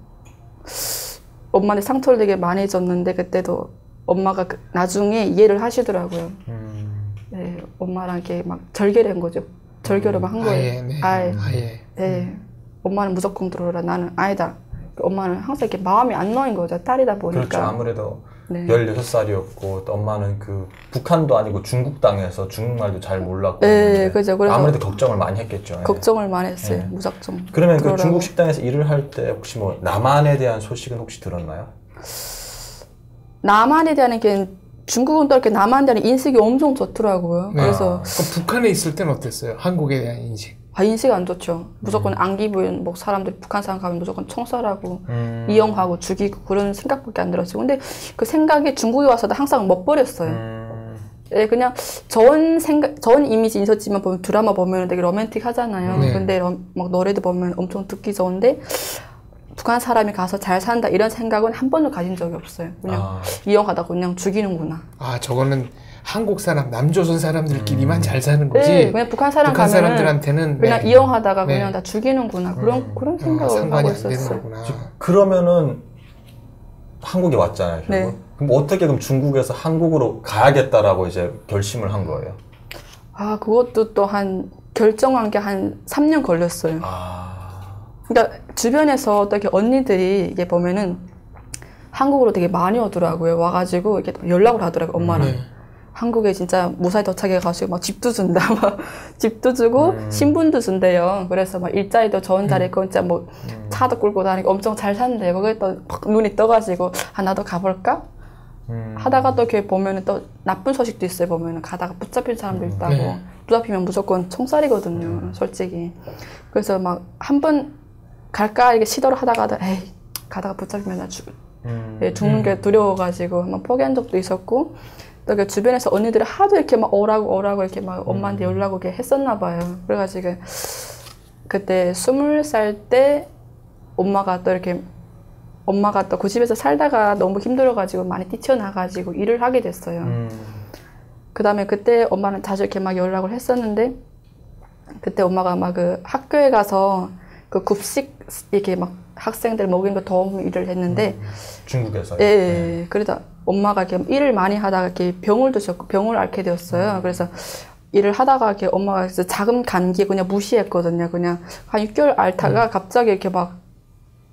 엄마한테 상처를 되게 많이 줬는데 그때도 엄마가 나중에 이해를 하시더라고요. 네, 엄마랑 이렇게 막 절개를 한 거죠. 절교를 막 한 거예요. 네. 엄마는 무조건 들어오라. 나는 아니다. 엄마는 항상 이렇게 마음이 안 놓인 거죠. 딸이다 보니까. 그렇죠. 아무래도 16살이었고 또 엄마는 그 북한도 아니고 중국 땅에서 중국말도 잘 몰랐고 그죠. 그래서 아무래도 걱정을 많이 했겠죠. 걱정을 많이 했어요. 무작정. 그러면 그 중국 식당에서 일을 할 때 혹시 뭐 남한에 대한 소식은 혹시 들었나요? 남한에 대한 게 중국은 또 이렇게 남한에 대한 인식이 엄청 좋더라고요. 그래서 그럼 북한에 있을 때는 어땠어요? 한국에 대한 인식? 인식 안 좋죠. 무조건 안기부인 뭐 사람들이 북한 사람 가면 무조건 총살하고 이용하고 죽이고 그런 생각밖에 안 들었어요. 근데 그 생각이 중국에 와서도 항상 못 버렸어요. 그냥 전 이미지 있었지만 보면 드라마 보면 되게 로맨틱 하잖아요. 근데 막 노래도 보면 엄청 듣기 좋은데 북한 사람이 가서 잘 산다 이런 생각은 한 번도 가진 적이 없어요. 그냥 이용하다가 그냥 죽이는구나. 저거는 한국 사람, 남조선 사람들끼리만 잘 사는 거지. 네, 그냥 북한 사람들한테는 그냥 이용하다가 그냥 다 죽이는구나. 그런 생각을 하고 있었어요. 그러면은 한국에 왔잖아요. 결국. 그럼 어떻게 그럼 중국에서 한국으로 가야겠다라고 이제 결심을 한 거예요? 그것도 또 결정한 게 한 3년 걸렸어요. 그러니까 주변에서 어떻게 언니들이 이게 보면은 한국으로 되게 많이 오더라고요. 와가지고 이렇게 연락을 하더라고요. 엄마랑. 한국에 진짜 무사히 도착해가지고 막 집도 준다. 막 집도 주고 신분도 준대요. 그래서 막 일자리도 좋은 자리 있고 진짜 뭐 차도 끌고 다니고 엄청 잘 산대요. 거기에 또 눈이 떠가지고 나도 가볼까? 하다가 또 이렇게 보면은 또 나쁜 소식도 있어요. 보면은 가다가 붙잡힌 사람도 있다고. 붙잡히면 무조건 총살이거든요. 솔직히. 그래서 막 한 번 갈까 이렇게 시도를 하다가도 에이 가다가 붙잡히면 나 죽는 게 두려워가지고 한번 포기한 적도 있었고 또 주변에서 언니들이 하도 이렇게 막 오라고 이렇게 막 엄마한테 연락 오게 했었나 봐요. 그래가지고 그때 20살 때 엄마가 또 그 집에서 살다가 너무 힘들어가지고 많이 뛰쳐나가지고 일을 하게 됐어요. 그 다음에 그때 엄마는 자주 이렇게 막 연락을 했었는데 그때 엄마가 막 그 학교에 가서 그 급식 이렇게 막 학생들 먹이는 거 도움 일을 했는데 중국에서요? 예. 그러다 엄마가 이렇게 일을 많이 하다가 이렇게 병을 드셨고 병을 앓게 되었어요. 그래서 일을 하다가 이렇게 엄마가 작은 감기에 그냥 무시했거든요. 그냥 한 6개월 앓다가 갑자기 이렇게 막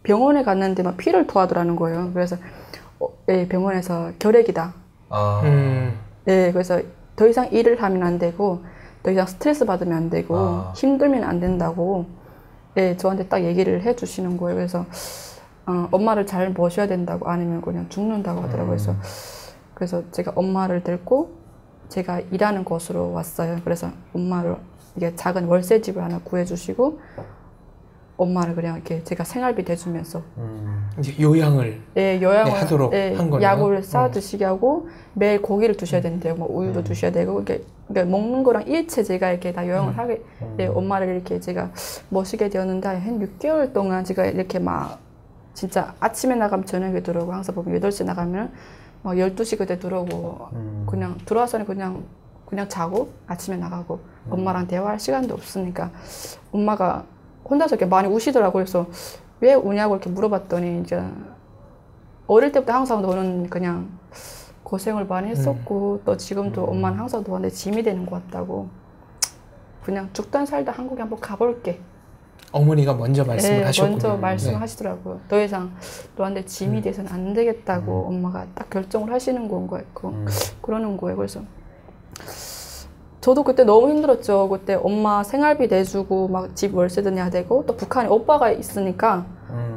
병원에 갔는데 막 피를 토하더라는 거예요. 그래서 병원에서 결핵이다. 그래서 더 이상 일을 하면 안 되고 더 이상 스트레스 받으면 안 되고 힘들면 안 된다고 저한테 딱 얘기를 해주시는 거예요. 그래서 엄마를 잘 모셔야 된다고 아니면 그냥 죽는다고 하더라고요. 그래서 제가 엄마를 데리고 제가 일하는 곳으로 왔어요. 그래서 엄마를 이게 작은 월세집을 하나 구해주시고 엄마를 그냥 이렇게 제가 생활비 대주면서 이제 요양을 요양을 하도록 한 거네요. 약을 싸 드시게 하고 매일 고기를 드셔야 되는데요. 뭐 우유도 드셔야 되고 이렇게 먹는 거랑 일체 제가 이렇게 다 요양을 하게 엄마를 이렇게 제가 모시게 되었는데 한 6개월 동안 제가 이렇게 막 진짜 아침에 나가면 저녁에 들어오고 항상 보면 8시 나가면 막 12시 그때 들어오고 그냥 들어와서는 그냥 자고 아침에 나가고 엄마랑 대화할 시간도 없으니까 엄마가 혼자서 이렇게 많이 우시더라고요. 그래서 왜 우냐고 이렇게 물어봤더니 이제 어릴 때부터 항상 너는 그냥 고생을 많이 했었고 또 지금도 엄마는 항상 너한테 짐이 되는 것 같다고 그냥 죽든 살다 한국에 한번 가볼게. 어머니가 먼저 말씀을 하셨군요. 먼저 말씀하시더라고요. 더 이상 너한테 짐이 돼서는 안 되겠다고 엄마가 딱 결정을 하시는 건 거예요. 그러는 거예요. 그래서 저도 그때 너무 힘들었죠. 그때 엄마 생활비 내주고 막 집 월세도 내야 되고 또 북한에 오빠가 있으니까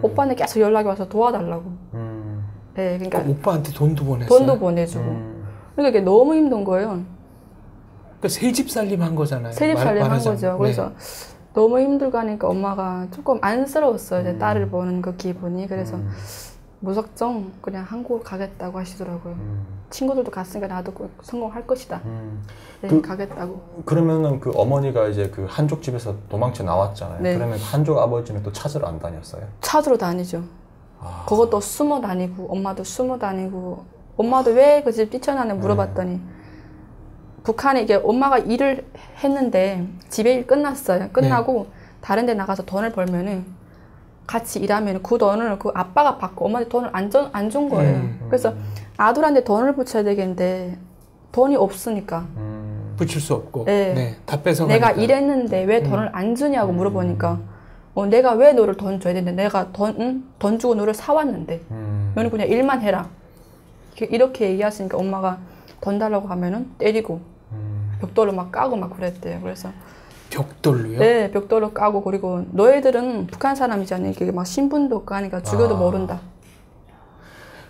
오빠는 계속 연락이 와서 도와달라고. 네, 그러니까 오빠한테 돈도 보냈어요? 돈도 보내주고. 그러니까 이게 너무 힘든 거예요. 그러니까 새집 살림 한 거잖아요. 새집 살림 한 거죠. 그래서 너무 힘들고 하니까 엄마가 조금 안쓰러웠어요. 제 딸을 보는 그 기분이. 그래서 무작정 그냥 한국 가겠다고 하시더라고요. 친구들도 갔으니까 나도 성공할 것이다. 네, 가겠다고. 그러면은 그 어머니가 이제 그 한족 집에서 도망쳐 나왔잖아요. 네. 그러면 한족 아버지는 또 찾으러 안 다녔어요? 찾으러 다니죠. 그것도 숨어 다니고 엄마도 숨어 다니고 엄마도 왜 그 집 뛰쳐나왔냐 물어봤더니 북한에 이게 엄마가 일을 했는데 집에 일 끝났어요. 끝나고 다른 데 나가서 돈을 벌면은 같이 일하면 그 돈을 그 아빠가 받고 엄마한테 돈을 안 준 거예요. 그래서 아들한테 돈을 붙여야 되겠는데 돈이 없으니까 붙일 수 없고 다 뺏어가니까 내가 일했는데 왜 돈을 안 주냐고 물어보니까 내가 왜 너를 돈 줘야 되는데 내가 돈 주고 너를 사왔는데 너는 그냥 일만 해라 이렇게 얘기하시니까 엄마가 돈 달라고 하면은 때리고 벽돌로 막 까고 막 그랬대요. 그래서 벽돌로요? 네, 벽돌로 까고 그리고 너희들은 북한 사람이잖아요. 이게 막 신분도 없고 하니까 죽여도 모른다.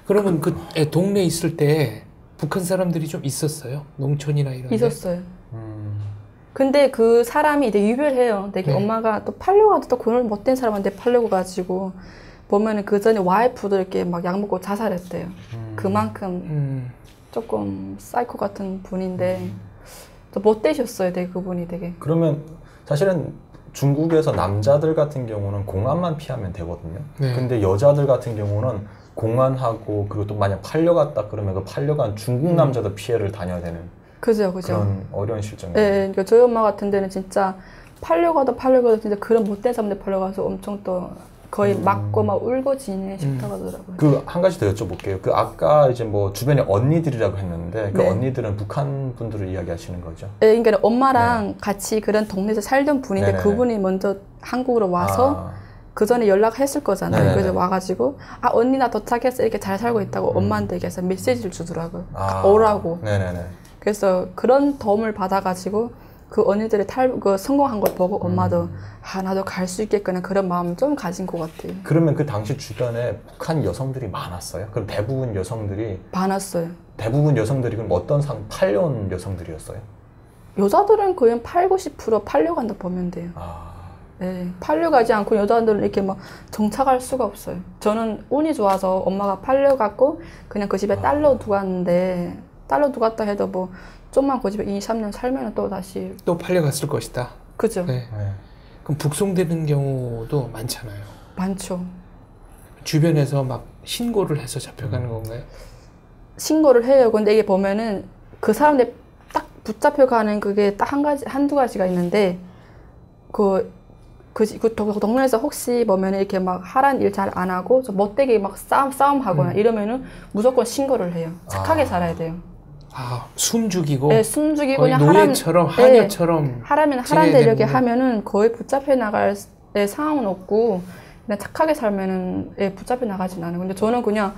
그러면 그 동네에 있을 때 북한 사람들이 좀 있었어요? 농촌이나 이런 데? 있었어요. 근데 그 사람이 되게 유별해요. 되게 엄마가 또 팔려고 하도 또 돈을 못된 사람한테 팔려고 가지고 보면은 그 전에 와이프도 이렇게 막 약 먹고 자살했대요. 그만큼 조금 사이코 같은 분인데 또 못되셨어요. 되게 그분이 되게. 그러면 사실은 중국에서 남자들 같은 경우는 공안만 피하면 되거든요. 근데 여자들 같은 경우는 공안하고 그리고 또 만약 팔려갔다 그러면 그 팔려간 중국 남자도 피해를 다녀야 되는 그죠. 그런 어려운 실정이에요. 네, 그러니까 저희 엄마 같은 데는 진짜 팔려가도 진짜 그런 못된 사람들 팔려가서 엄청 또 거의 맞고 막 울고 지내셨다고 하더라고요. 그 한 가지 더 여쭤볼게요. 그 아까 이제 뭐 주변에 언니들이라고 했는데 그 언니들은 북한 분들을 이야기하시는 거죠? 네, 그러니까 엄마랑 같이 그런 동네에서 살던 분인데 그분이 먼저 한국으로 와서 그 전에 연락했을 거잖아요. 그래서 와가지고 언니 나 도착했어 이렇게 잘 살고 있다고 엄마한테 얘기해서 메시지를 주더라고요. 오라고. 그래서 그런 도움을 받아가지고 그 언니들의 성공한 걸 보고 엄마도 나도 갈 수 있겠구나 그런 마음을 좀 가진 것 같아요. 그러면 그 당시 주변에 북한 여성들이 많았어요? 그럼 대부분 여성들이 많았어요. 대부분 여성들이 그럼 어떤 팔려온 여성들이었어요? 여자들은 거의 80~90% 팔려간다 보면 돼요. 네, 팔려가지 않고 여자들은 이렇게 막 정착할 수가 없어요. 저는 운이 좋아서 엄마가 팔려갔고 그냥 그 집에 딸로 두었는데 딸로 두었다 해도 뭐 좀만 그 집에 2~3년 살면 또 다시 또 팔려갔을 것이다. 그죠. 그럼 북송되는 경우도 많잖아요. 많죠. 주변에서 막 신고를 해서 잡혀가는 건가요? 신고를 해요. 근데 이게 보면은 그 사람들 딱 붙잡혀가는 그게 딱 한두 가지가 있는데 그 동네에서 혹시 보면은 이렇게 막 하란 일 잘 안 하고 못되게 막 싸움하거나 이러면은 무조건 신고를 해요. 착하게 살아야 돼요. 숨 죽이고? 네, 숨 죽이고 그냥 노예처럼, 하녀처럼 하라면 하란데 이렇게 하면은 거의 붙잡혀 나갈 상황은 없고 그냥 착하게 살면은 붙잡혀 나가진 않아요. 근데 저는 그냥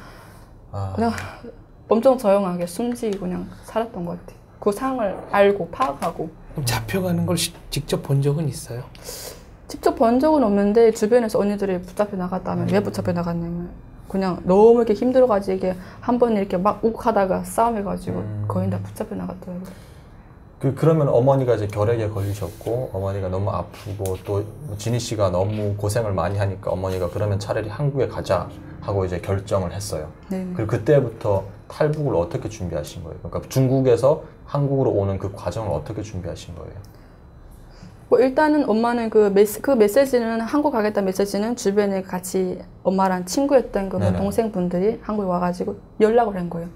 엄청 조용하게 숨지고 그냥 살았던 것 같아요. 그 상황을 알고 파악하고. 그럼 잡혀가는 걸 직접 본 적은 있어요? 직접 본 적은 없는데 주변에서 언니들이 붙잡혀 나갔다면 왜 붙잡혀 나갔냐면 그냥 너무 이렇게 힘들어가지고 이게 한 번 이렇게 막 욱하다가 싸움해가지고 거의 다 붙잡혀 나갔더라고요. 그러면 어머니가 이제 결핵에 걸리셨고 어머니가 너무 아프고 또 지니 씨가 너무 고생을 많이 하니까 어머니가 그러면 차라리 한국에 가자 하고 이제 결정을 했어요. 네네. 그리고 그때부터 탈북을 어떻게 준비하신 거예요? 그러니까 중국에서 한국으로 오는 그 과정을 어떻게 준비하신 거예요? 뭐 일단은 엄마는 그 메시지는 한국 가겠다 메시지는 주변에 같이 엄마랑 친구였던 그 동생분들이 한국에 와가지고 연락을 한 거예요.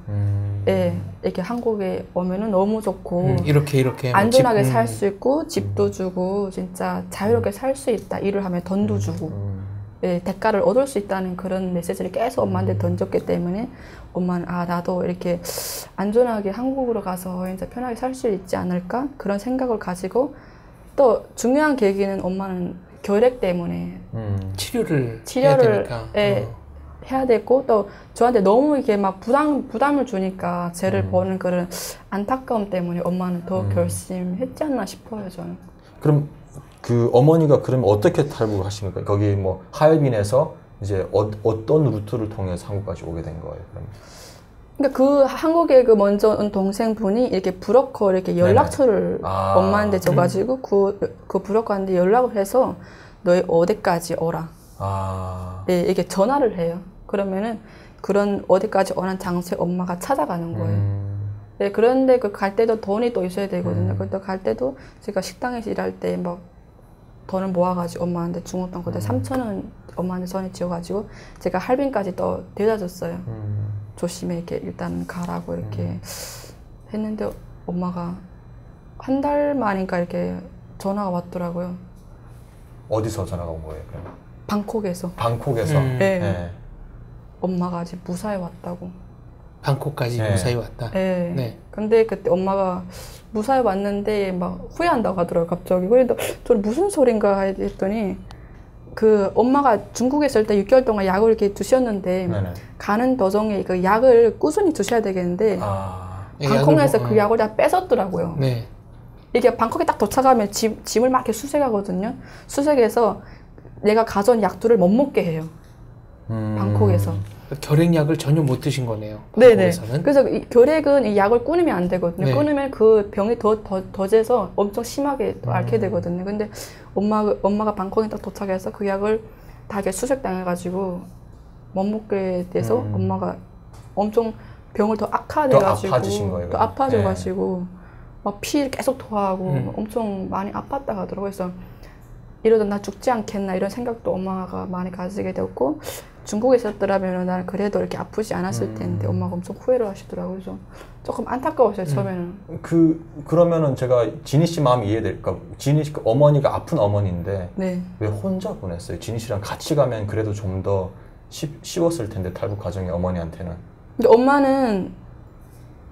예, 이렇게 한국에 오면은 너무 좋고 이렇게 안전하게 살 수 있고 집도 주고 진짜 자유롭게 살 수 있다. 일을 하면 돈도 주고 예, 대가를 얻을 수 있다는 그런 메시지를 계속 엄마한테 던졌기 때문에 엄마는 아 나도 이렇게 안전하게 한국으로 가서 이제 편하게 살 수 있지 않을까 그런 생각을 가지고 또 중요한 계기는 엄마는 결핵 때문에 치료를 해야 되니까 해야 되고 또 저한테 너무 이게 막 부담을 주니까 쟤를 보는 그런 안타까움 때문에 엄마는 더 결심했지 않나 싶어요 저는. 그럼 그 어머니가 그러면 어떻게 탈북을 하신 거예요? 거기 뭐 하얼빈에서 이제 어떤 루트를 통해서 한국까지 오게 된 거예요? 그러면? 그러니까 그 한국에 그 먼저 온 동생분이 이렇게 브로커 이렇게 연락처를 엄마한테 줘가지고 그 브로커한테 연락을 해서 너희 어디까지 오라. 네, 이게 전화를 해요. 그러면은 그런 어디까지 오는 장소에 엄마가 찾아가는 거예요. 네, 그런데 그 갈 때도 돈이 또 있어야 되거든요. 그때 갈 때도 제가 식당에서 일할 때 막 돈을 모아가지고 엄마한테 중국돈 그때 3,000원 엄마한테 전에 지어가지고 제가 할빈까지 또 데려다 줬어요. 조심해 이렇게 일단 가라고 이렇게 했는데 엄마가 한 달 만인가 이렇게 전화가 왔더라고요. 어디서 전화가 온 거예요? 그럼? 방콕에서. 방콕에서? 네. 엄마가 아직 무사히 왔다고. 방콕까지 무사히 왔다? 네. 근데 그때 엄마가 무사히 왔는데 막 후회한다고 하더라고요, 갑자기. 그래도 저는 무슨 소린가 했더니 그 엄마가 중국에 있을 때 6개월 동안 약을 이렇게 드셨는데 가는 도중에 그 약을 꾸준히 드셔야 되겠는데 방콕에서 그 약을 다 뺏었더라고요. 네. 이게 방콕에 딱 도착하면 짐을 막 이렇게 수색하거든요. 수색해서 내가 가져온 약들을 못 먹게 해요. 방콕에서. 결핵약을 전혀 못 드신 거네요. 네네. 그래서 이 결핵은 이 약을 끊으면 안 되거든요. 끊으면 그 병이 더 져서 엄청 심하게 또 앓게 되거든요. 근데 엄마가 방콕에 딱 도착해서 그 약을 다 이렇게 수색당해가지고 못 먹게 돼서 엄마가 엄청 병을 더 악화돼가지고 더 아파지신 거예요, 또 아파져가지고 막 피를 계속 토하고 엄청 많이 아팠다 하더라고요. 그래서 이러다 나 죽지 않겠나 이런 생각도 엄마가 많이 가지게 되었고 중국에 있었더라면 나는 그래도 이렇게 아프지 않았을 텐데 엄마가 엄청 후회를 하시더라고요. 그래서 조금 안타까웠어요, 처음에는. 그러면은 제가 지니 씨 마음이 이해될까? 지니 씨 어머니가 아픈 어머니인데 왜 혼자 보냈어요? 지니 씨랑 같이 가면 그래도 좀 더 쉬웠을 텐데 탈북 과정이 어머니한테는. 근데 엄마는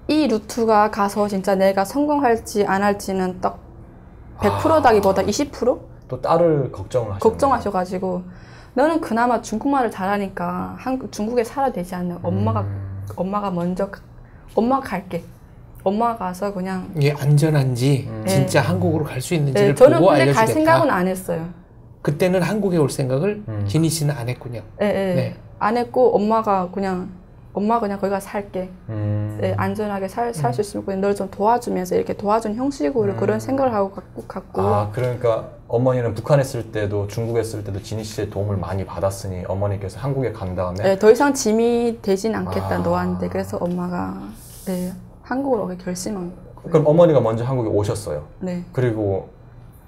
이 루트가 가서 진짜 내가 성공할지 안 할지는 딱 100%다기보다 20%? 또 딸을 걱정하셔가지고 너는 그나마 중국말을 잘하니까 중국에 살아야 되지 않나. 엄마가 먼저 엄마가 갈게. 엄마가 가서 그냥 이게 안전한지 진짜 한국으로 갈 수 있는지를 보고 저는 근데 알려주겠다. 갈 생각은 안 했어요. 그때는 한국에 올 생각을 지니 씨는 안 했군요. 네. 안 했고 엄마가 그냥 거기 가서 살게. 안전하게 살 수 있으면 널 좀 도와주면서 이렇게 도와준 형식으로 그런 생각을 하고 갔고. 그러니까 어머니는 북한에 있을 때도 중국에 있을 때도 지니 씨의 도움을 많이 받았으니 어머니께서 한국에 간 다음에 더 이상 짐이 되진 않겠다 너한테. 그래서 엄마가 한국으로 오게 결심한 거예요. 그럼 어머니가 먼저 한국에 오셨어요. 네. 그리고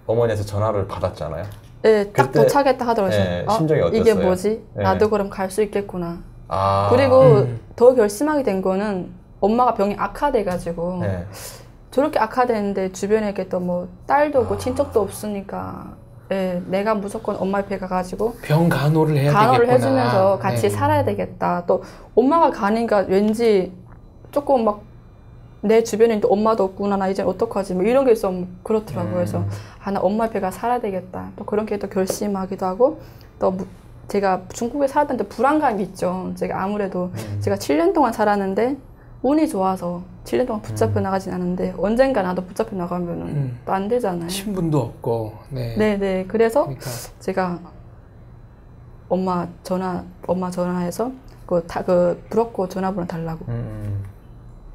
어머니한테 전화를 받았잖아요. 네, 딱 도착했다 하더라고요. 심정이 어땠어요? 이게 뭐지? 나도 그럼 갈 수 있겠구나. 그리고 더 결심하게 된 거는 엄마가 병이 악화돼가지고 저렇게 악화되는데 주변에 이렇게 또 뭐 딸도 없고 친척도 없으니까 내가 무조건 엄마 옆에 가가지고 병 간호를 해야 간호를 되겠구나. 해주면서 같이 살아야 되겠다. 또 엄마가 가니까 왠지 조금 막 내 주변에 또 엄마도 없구나. 나 이제 어떡하지? 뭐 이런 게 좀 그렇더라고요. 그래서 나 엄마 옆에 가 살아야 되겠다. 또 그런 게 또 결심하기도 하고 또 제가 중국에 살았는데 불안감이 있죠. 제가 아무래도 제가 7년 동안 살았는데 운이 좋아서 7년 동안 붙잡혀 나가진 않은데 언젠가 나도 붙잡혀 나가면은 또 안 되잖아요. 신분도 없고. 네. 그래서 그러니까. 제가 엄마 전화해서 그 브로커 전화번호 달라고.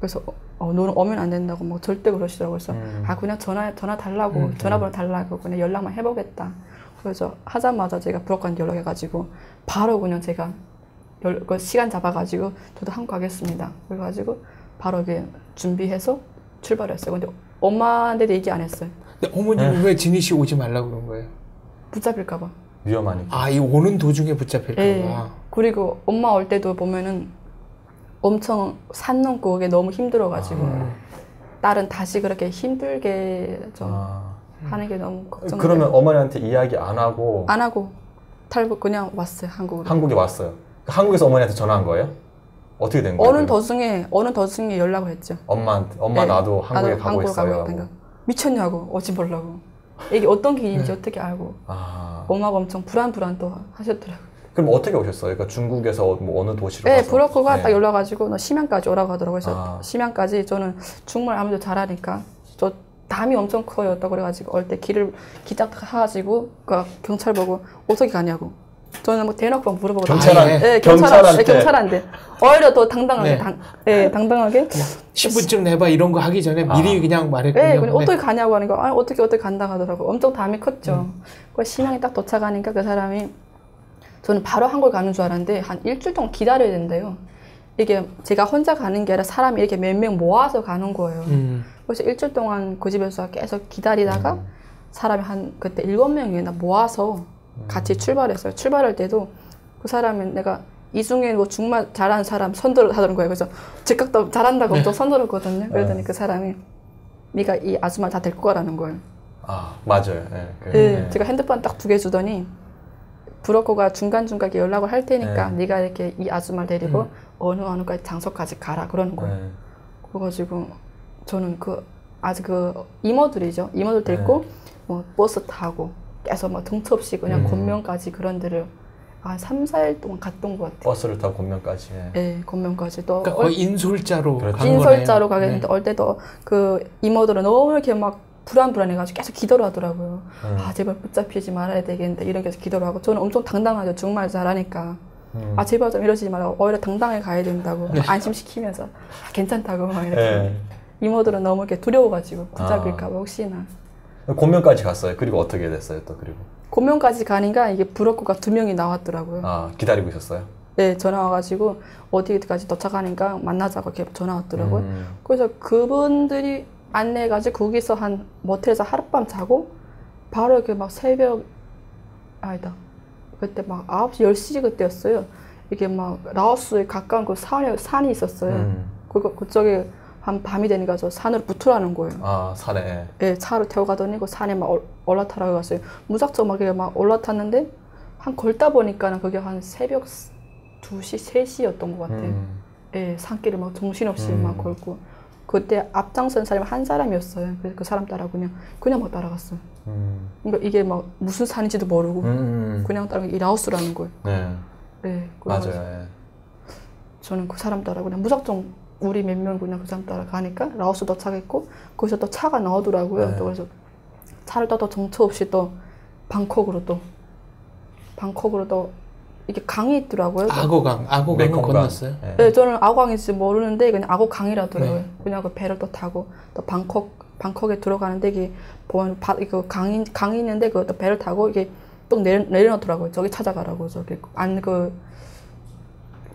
그래서 너는 오면 안 된다고 뭐 절대 그러시더라고요. 그래서 그냥 전화 달라고 전화번호 달라고 그냥 연락만 해보겠다. 그래서 하자마자 제가 부럽관한테 연락해가지고 바로 그냥 제가 그 시간 잡아가지고 저도 한국 가겠습니다. 그래가지고 바로 이렇게 준비해서 출발했어요. 근데 엄마한테도 얘기 안 했어요. 근데 어머님은 왜 진희 씨 오지 말라고 그런 거예요? 붙잡힐까봐. 위험하니까. 이 오는 도중에 붙잡힐까봐. 네. 그리고 엄마 올 때도 보면은 엄청 산 넘고 오게 너무 힘들어가지고 딸은 다시 그렇게 힘들게 좀 하는 게 너무 걱정돼요. 그러면 어머니한테 이야기 안 하고 탈북 그냥 왔어요. 한국으로. 한국에 왔어요. 한국에서 어머니한테 전화한 거예요? 어떻게 된 거예요? 어느 도중에 연락을 했죠. 엄마한테 엄마 네. 나도 한국에 나도 가고 한국으로 있어요. 가고 미쳤냐고 오지 말라고. 이게 어떤 길인지 어떻게 알고. 엄마가 엄청 불안 또 하셨더라고요. 그럼 어떻게 오셨어요? 그러니까 중국에서 뭐 어느 도시로 네, 가서? 브로커가 딱 연락가지고 너 심양까지 오라고 하더라고요. 그래서 심양까지 저는 중국말 아무도 잘하니까 저 담이 엄청 커요. 또 그래가지고 올 때 길을 기짝 가가지고 그 경찰 보고 어떻게 가냐고. 저는 뭐 대놓고 물어보고 경찰한테 오히려 더 당당하게 당당하게 10분쯤 내봐 이런 거 하기 전에 미리 그냥 말했군요. 네, 근데 어떻게 가냐고 하니까 어떻게 간다 하더라고. 엄청 담이 컸죠. 그 심양에 딱 도착하니까 그 사람이 저는 바로 한국 가는 줄 알았는데 한 일주일 동안 기다려야 된대요. 이게 제가 혼자 가는 게 아니라 사람이 이렇게 몇 명 모아서 가는 거예요. 그래서 일주일 동안 그 집에서 계속 기다리다가 사람이 그때 7명이나 모아서 같이 출발했어요. 출발할 때도 그 사람은 내가 이 중에 뭐 정말 잘하는 사람 선도를 하던 거예요. 그래서 즉각도 잘한다고 엄청 선도했거든요. 그러더니 그 사람이 네가 이 아줌마 다 데리고 가라는 거예요. 맞아요. 제가 핸드폰 딱 2개 주더니 브로커가 중간중간에 연락을 할 테니까 네가 이렇게 이 아줌마를 데리고 어느 장소까지 가라 그러는 거예요. 그래가지고 저는 아직 이모들이죠. 이모들 데리고 뭐 버스 타고 계속 막 등차 없이 그냥 권명까지 그런 데를 한 3, 4일 동안 갔던 것 같아요. 버스를 타고 권명까지. 네, 권명까지. 또 그러니까 거의 인솔자로 간 거네요. 인솔자로 가겠는데 올 때도 그 이모들은 너무 이렇게 막 불안해가지고 계속 기도를 하더라고요. 제발 붙잡히지 말아야 되겠는데 이렇게 해서 기도를 하고 저는 엄청 당당하죠. 정말 잘하니까. 제발 좀 이러지 말라고 오히려 당당하게 가야 된다고 안심시키면서 괜찮다고 막 이렇게. 이모들은 너무 이렇게 두려워가지고 붙잡힐까 봐 혹시나. 권명까지 갔어요. 그리고 어떻게 됐어요? 또 그리고 권명까지 가니까 이게 브로커가 2명이 나왔더라고요. 기다리고 있었어요? 네, 전화 와가지고 어디까지 도착하니까 만나자고 이렇게 전화 왔더라고요. 그래서 그분들이 안내해가지고 거기서 한 모텔에서 하룻밤 자고 바로 이렇게 막 그때 막 9시, 10시 그때였어요. 이게 막 라오스에 가까운 그 산이 있었어요. 그쪽에 한 밤이 되니까 저 산으로 붙으라는 거예요. 산에? 네, 차로 태워 가더니 그 산에 막 올라타라고 갔어요. 무작정 막 올라탔는데 한 걸다 보니까는 그게 한 새벽 2시, 3시였던 것 같아요. 네, 산길을 막 정신없이 막 걸고. 그때 앞장선 사람이 한 사람이었어요. 그래서 그 사람 따라 그냥 막 따라갔어요. 그러니까 이게 막 무슨 산인지도 모르고 그냥 따라가 이 라오스라는 거예요. 네, 맞아요. 저는 그 사람 따라 그냥 무작정 우리 몇 명 그냥 그 사람 따라 가니까 라오스 도착했고 거기서 또 차가 나오더라고요. 또 그래서 차를 또 정처 없이 또 방콕으로 또 이게 강이 있더라고요. 악어강은 건넜어요? 네, 저는 악어강인지 모르는데 그냥 악어강이라더라고요. 그냥 그 배를 또 타고 또 방콕에 들어가는데 이게 보면 강이 있는데 그 배를 타고 이게 또 내려놓더라고요. 저기 찾아가라고 저기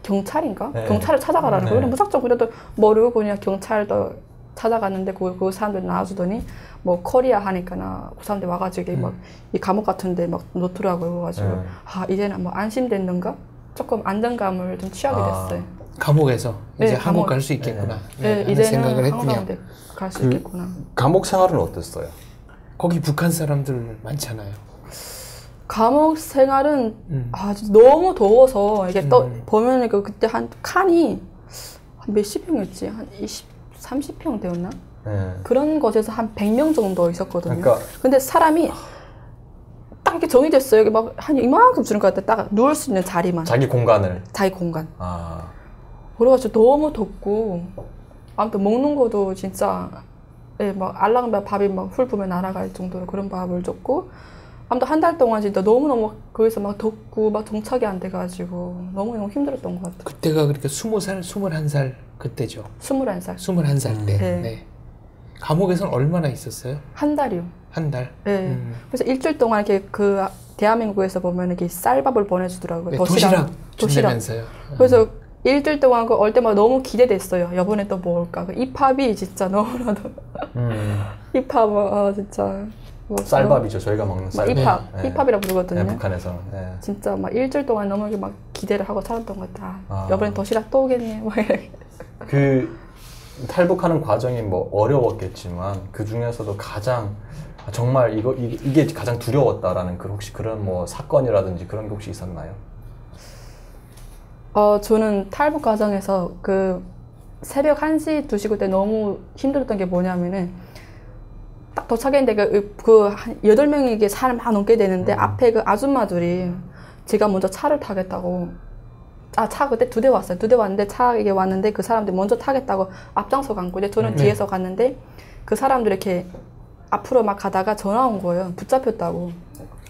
경찰인가? 경찰을 찾아가라는 거예요. 무작정 그래도 모르고 그냥 경찰도 찾아갔는데 그 사람들 나와주더니 뭐 코리아 하니까 그 사람들 와가지고 막 이 감옥 같은데 막 놓더라고요. 그래가지고 이제는 뭐 안심됐는가? 조금 안정감을 좀 취하게 됐어요. 감옥에서 이제 한국 갈 수 있겠구나. 이제는 생각을 한국 갈 수 있겠구나. 감옥 생활은 어땠어요? 거기 북한 사람들 많잖아요. 감옥 생활은 너무 더워서 이게 또 보면 그때 한 칸이 한 몇십 평이었지? 한 30평 되었나? 그런 곳에서 한 100명 정도 있었거든요. 근데 사람이 딱 이렇게 정해졌어요. 여기 막 한 이만큼 주는 것 같아. 딱 누울 수 있는 자리만. 자기 공간. 그래가지고 너무 덥고 아무튼 먹는 것도 진짜 막 알랑말 밥이 막 훌부면 날아갈 정도로 그런 밥을 줬고 아무튼 한 달 동안 진짜 너무너무 거기서 막 덥고 막 정착이 안 돼가지고 너무너무 힘들었던 것 같아요. 그때가 그렇게 20살, 21살 그때죠. 21살. 21살 때. 네. 네. 감옥에서는 얼마나 있었어요? 한 달이요. 한 달? 네. 그래서 일주일 동안 이렇게 그 대한민국에서 보면 이렇게 쌀밥을 보내주더라고요. 네, 도시락 준다면서요. 그래서 일주일 동안 그 올 때마다 너무 기대됐어요. 이번에 또 뭐 올까. 이 팝이 진짜 너무나도. 이 팝은 진짜. 뭐 쌀밥이죠. 저희가 먹는 쌀밥. 이팝. 이팝이라고 부르거든요. 네, 북한에서. 네. 진짜 막 일주일 동안 너무 이렇게 막 기대를 하고 살았던 것 같아. 이번엔 도시락 또 오겠네. 막 이렇게. 그 탈북하는 과정이 뭐 어려웠겠지만 그 중에서도 가장 정말 이게 가장 두려웠다라는 혹시 그런 뭐 사건이라든지 그런 게 혹시 있었나요? 저는 탈북 과정에서 그 새벽 1시, 2시 그때 너무 힘들었던 게 뭐냐면은 딱 도착했는데 한 8명이 사람 다 넘게 되는데 앞에 그 아줌마들이 제가 먼저 차를 타겠다고 차 그때 2대 왔어요. 2대 왔는데 차 이게 왔는데 그 사람들이 먼저 타겠다고 앞장서 간 거예요. 저는 뒤에서 갔는데 그 사람들이 이렇게 앞으로 막 가다가 전화 온 거예요. 붙잡혔다고.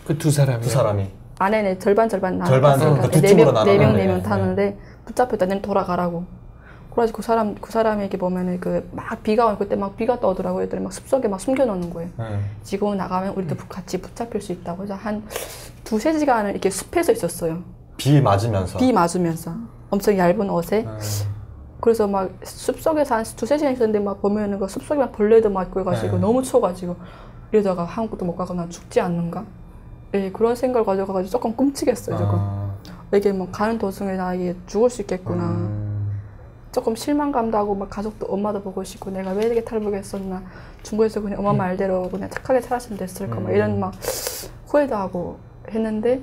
그 두 사람이? 안에는 절반 나눴으니까 두 팀으로 나눠. 4명 타는데 붙잡혔다. 내는 돌아가라고. 그래가지고 그 사람에게 보면은 막 비가 오고 그때 막 비가 떠오더라고요. 애들이 막 숲속에 막 숨겨놓는 거예요. 지금 나가면 우리도 같이 붙잡힐 수 있다고. 그래서 한 2-3시간을 이렇게 숲에서 있었어요. 비 맞으면서? 비 맞으면서. 엄청 얇은 옷에. 그래서 막 숲속에서 한 2-3시간 있었는데 막 보면은 그 숲속에 막 벌레도 막 있고 해가지고 너무 추워가지고 이러다가 한국도 못 가고 나 죽지 않는가? 예, 그런 생각을 가져가지고 조금 끔찍했어요, 조금. 이게 뭐 가는 도중에 나 이게 죽을 수 있겠구나. 조금 실망감도 하고 막 가족도 엄마도 보고 싶고 내가 왜 이렇게 탈북했었나. 중국에서 그냥 엄마 말대로 그냥 착하게 살았으면 됐을까. 막 이런 막 후회도 하고 했는데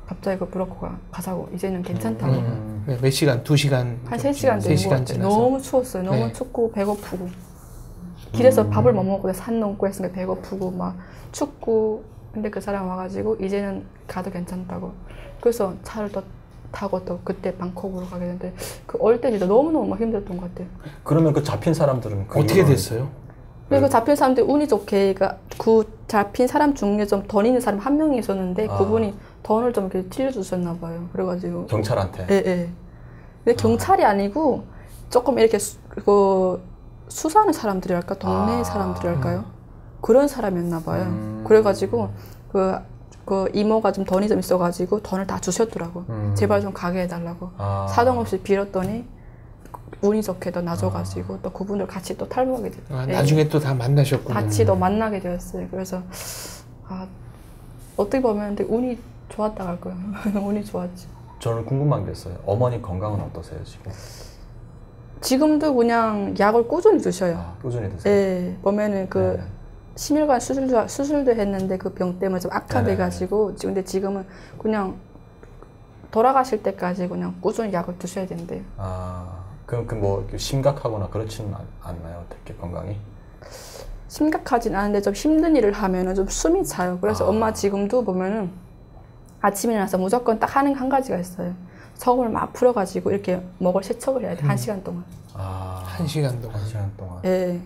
갑자기 그 브로커가 가자고 이제는 괜찮다고. 몇 시간? 2시간? 한 3시간 된 것 같아요. 너무 추웠어요. 너무 춥고 배고프고. 길에서 밥을 못 먹고 산 넘고 했으니까 배고프고 막 춥고. 근데 그 사람 와가지고 이제는 가도 괜찮다고. 그래서 차를 또 타고 또 그때 방콕으로 가게 됐는데 그 올 때 진짜 너무너무 힘들었던 것 같아요. 그러면 그 잡힌 사람들은 어떻게 됐어요? 그 잡힌 사람들 운이 좋게 그 잡힌 사람 중에 좀 돈 있는 사람 한 명이 있었는데 그분이 돈을 좀 이렇게 til려주셨나 봐요. 그래가지고 경찰한테? 예. 근데 경찰이 아니고 조금 이렇게 수사하는 사람들이랄까 동네 사람들이랄까요? 그런 사람이었나 봐요. 그래가지고 그 이모가 좀 돈이 좀 있어가지고 돈을 다 주셨더라고. 제발 좀 가게 해달라고. 사정 없이 빌었더니 운이 좋게도 놔줘가지고 또 그분들 같이 또 탈북하게 됐어요. 나중에 또 다 만나셨군요. 같이 또 만나게 되었어요. 그래서 어떻게 보면 되게 운이 좋았다 할 거예요. 운이 좋았지. 저는 궁금한 게 있어요. 어머니 건강은 어떠세요 지금? 지금도 그냥 약을 꾸준히 드셔요. 꾸준히 드세요? 네. 보면은 심혈관 수술도 했는데 그 병 때문에 좀 악화돼가지고 근데 지금은 그냥 돌아가실 때까지 그냥 꾸준히 약을 드셔야 된대요. 그럼 뭐 심각하거나 그렇지는 않나요? 어떻게 건강이? 심각하진 않은데 좀 힘든 일을 하면은 좀 숨이 차요. 그래서 엄마 지금도 보면은 아침에 일어나서 무조건 딱 하는 한 가지가 있어요. 속을 막 풀어가지고 이렇게 목을 세척을 해야 돼. 1시간 동안. 1시간 동안. 1시간 동안. 네.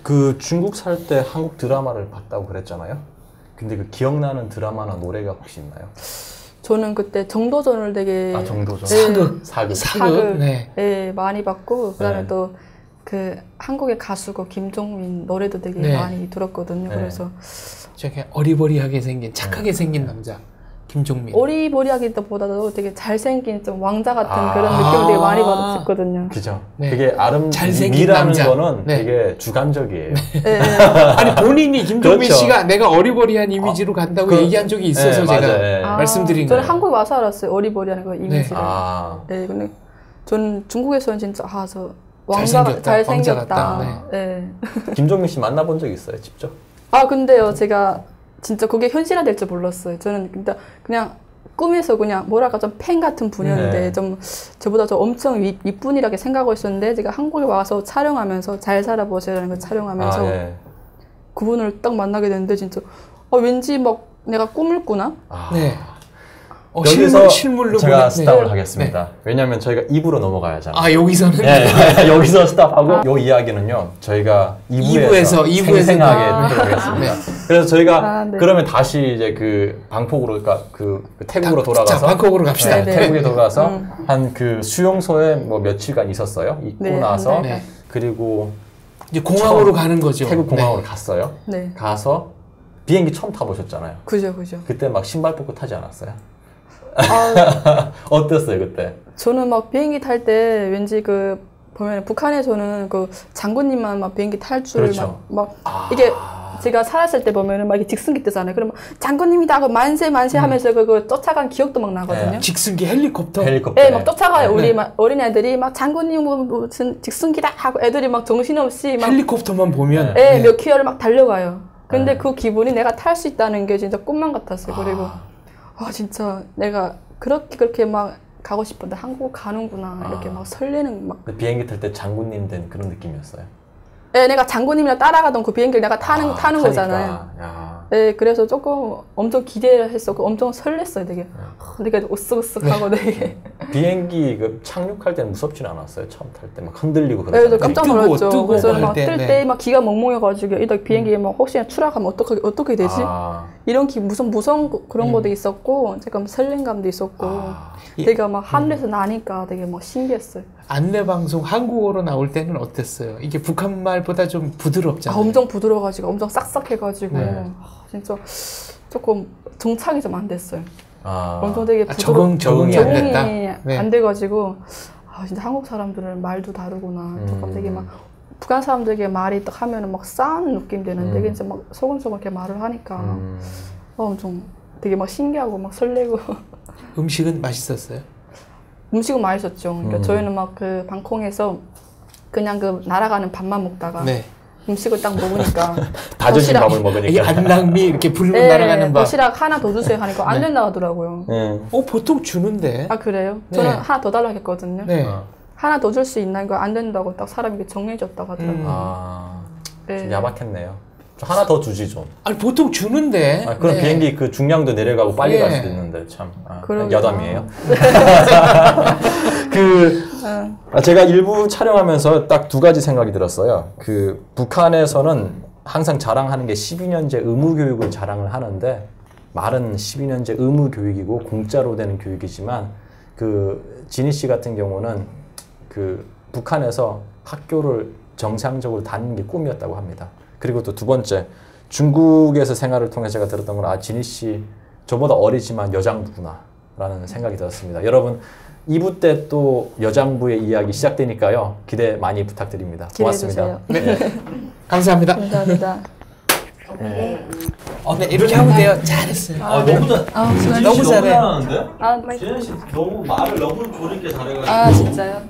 그 중국 살 때 한국 드라마를 봤다고 그랬잖아요. 근데 그 기억나는 드라마나 노래가 혹시 있나요? 저는 그때 정도전을 되게 정도전. 사극. 네, 많이 봤고 그다음에 또 그 한국의 가수고 김종민 노래도 되게 많이 들었거든요. 그래서 저게 어리버리하게 생긴 착하게 생긴 남자 김종민. 어리버리하기보다도 되게 잘생긴 좀 왕자 같은 그런 느낌 되게 많이 받았었거든요. 그죠. 되게 잘생긴 미라는 남자. 거는 되게 주관적이에요. 아니 본인이 김종민 그렇죠. 씨가 내가 어리버리한 이미지로 간다고 얘기한 적이 있어서 제가 말씀드린 거예요. 저는 한국에 와서 알았어요. 어리버리한 거 이미지를. 네, 근데 저는 중국에서는 진짜 저 잘생겼다. 김종민 씨 만나본 적 있어요, 직접? 근데요, 제가 진짜 그게 현실화 될 줄 몰랐어요. 저는 그냥 꿈에서 그냥 뭐랄까 좀 팬 같은 분이었는데 좀 저보다 좀 엄청 윗분이라고 생각하고 있었는데 제가 한국에 와서 촬영하면서 잘 살아보세요라는 걸 촬영하면서 그분을 딱 만나게 됐는데 진짜 왠지 막 내가 꿈을 꾸나? 여기서 실물로 제가 보면, 스탑을 네. 하겠습니다. 왜냐하면 저희가 2부로 넘어가야 하잖아요. 아 여기서는 네, 여기서 스탑하고 요 이야기는요 저희가 2부에서 생생하게 들어보겠습니다. 그래서 저희가 네. 그러면 다시 이제 그 방콕으로 그러니까 그 태국으로 돌아가서 자, 방콕으로 갑시다. 네, 네. 태국에 돌아가서 한 그 수용소에 뭐 며칠간 있었어요. 있고 네, 나서 한 달. 네. 그리고 이제 공항으로 가는 거죠. 태국 공항으로 네. 갔어요. 네. 가서 비행기 처음 타보셨잖아요. 그죠. 그때 막 신발 벗고 타지 않았어요? 아, 어땠어요 그때? 저는 막 비행기 탈 때 왠지 그 보면 북한에서는 그 장군님만 막 비행기 탈 줄 그렇죠. 막 이게 제가 살았을 때 보면은 막 이게 직승기 뜨잖아요. 그러면 장군님이다 그 만세 하면서 그거 쫓아간 기억도 막 나거든요. 네. 직승기 헬리콥터. 헬리콥터. 네, 막 쫓아가요. 네. 우리 막 어린 애들이 막 장군님 무슨 직승기다 하고 애들이 막 정신없이 막 헬리콥터만 보면 네, 네. 몇 킬로를 막 달려가요. 근데 네. 그 기분이 내가 탈 수 있다는 게 진짜 꿈만 같았어요. 그리고 진짜 내가 그렇게 막 가고 싶은데 한국 가는구나 이렇게 막 설레는 막. 비행기 탈 때 장군님 된 그런 느낌이었어요. 네, 내가 장군님이랑 따라가던 그 비행기를 내가 타는 타니까. 거잖아요. 야. 네, 그래서 조금 엄청 기대했었고 엄청 설렜어요, 되게. 되게 오쓱오쓱하고 되게. 비행기 그 착륙할 때는 무섭진 않았어요. 처음 탈 때 막 흔들리고 네, 그러잖아요. 깜짝 뜨고, 놀랐죠. 뜨고 그래서 할 막 때, 뜰 네. 때 막 기가 멍멍해가지고 이따 비행기에 막 혹시나 추락하면 어떻게 되지? 이런 무서운 그런 것도 있었고, 제가 설렘감도 있었고, 되게 막 하늘에서 나니까 되게 막 신기했어요. 안내 방송 한국어로 나올 때는 어땠어요? 이게 북한 말보다 좀 부드럽잖아요. 엄청 부드러워가지고 엄청 싹싹해가지고 네. 진짜 조금 정착이 좀 안 됐어요. 엄청 아, 되게 적응이 안 됐다. 네. 안 돼가지고 진짜 한국 사람들은 말도 다르구나. 조금 되게 막 북한 사람들에게 말이 딱 하면은 막 싸운 느낌 되는데 진짜 막 소금소금 이렇게 말을 하니까 엄청 되게 막 신기하고 막 설레고. 음식은 맛있었어요? 음식은 맛있었죠. 그러니까 저희는 막 그 방콕에서 그냥 그 날아가는 밥만 먹다가 네. 음식을 딱 먹으니까 다져진 밥을 이 먹으니까. 안락미 이렇게 불고 네, 날아가는 밥. 도시락 하나 더 주세요 하니까 안 된다고 하더라고요. 보통 주는데. 아 그래요? 네. 저는 하나 더 달라고 했거든요. 네. 하나 더 줄 수 있나 이거 안 된다고 딱 사람이 이렇게 정리해줬다고 하더라고요. 좀 좀 야박했네요. 좀 하나 더 주지 좀. 아니 보통 주는데. 그럼 네. 비행기 그 중량도 내려가고 빨리 네. 갈 수도 있는데 참 그러게요. 여담이에요. 제가 일부 촬영하면서 딱 두 가지 생각이 들었어요. 그 북한에서는 항상 자랑하는 게 12년제 의무 교육을 자랑을 하는데 말은 12년제 의무 교육이고 공짜로 되는 교육이지만 그 지니 씨 같은 경우는 그 북한에서 학교를 정상적으로 다니는 게 꿈이었다고 합니다. 그리고 또 두 번째, 중국에서 생활을 통해 제가 들었던 건 지니 씨 저보다 어리지만 여장부구나 라는 생각이 들었습니다. 여러분 2부 때 또 여장부의 이야기 시작되니까요. 기대 많이 부탁드립니다. 고맙습니다. 기대해주세요. 네. 감사합니다. 감사합니다. 네, 이렇게 하면 돼요. 잘했어요. 너무 잘해. 잘하는데? 아, 지니 씨 너무 말을 너무 조리게 잘해가지고. 아 진짜요?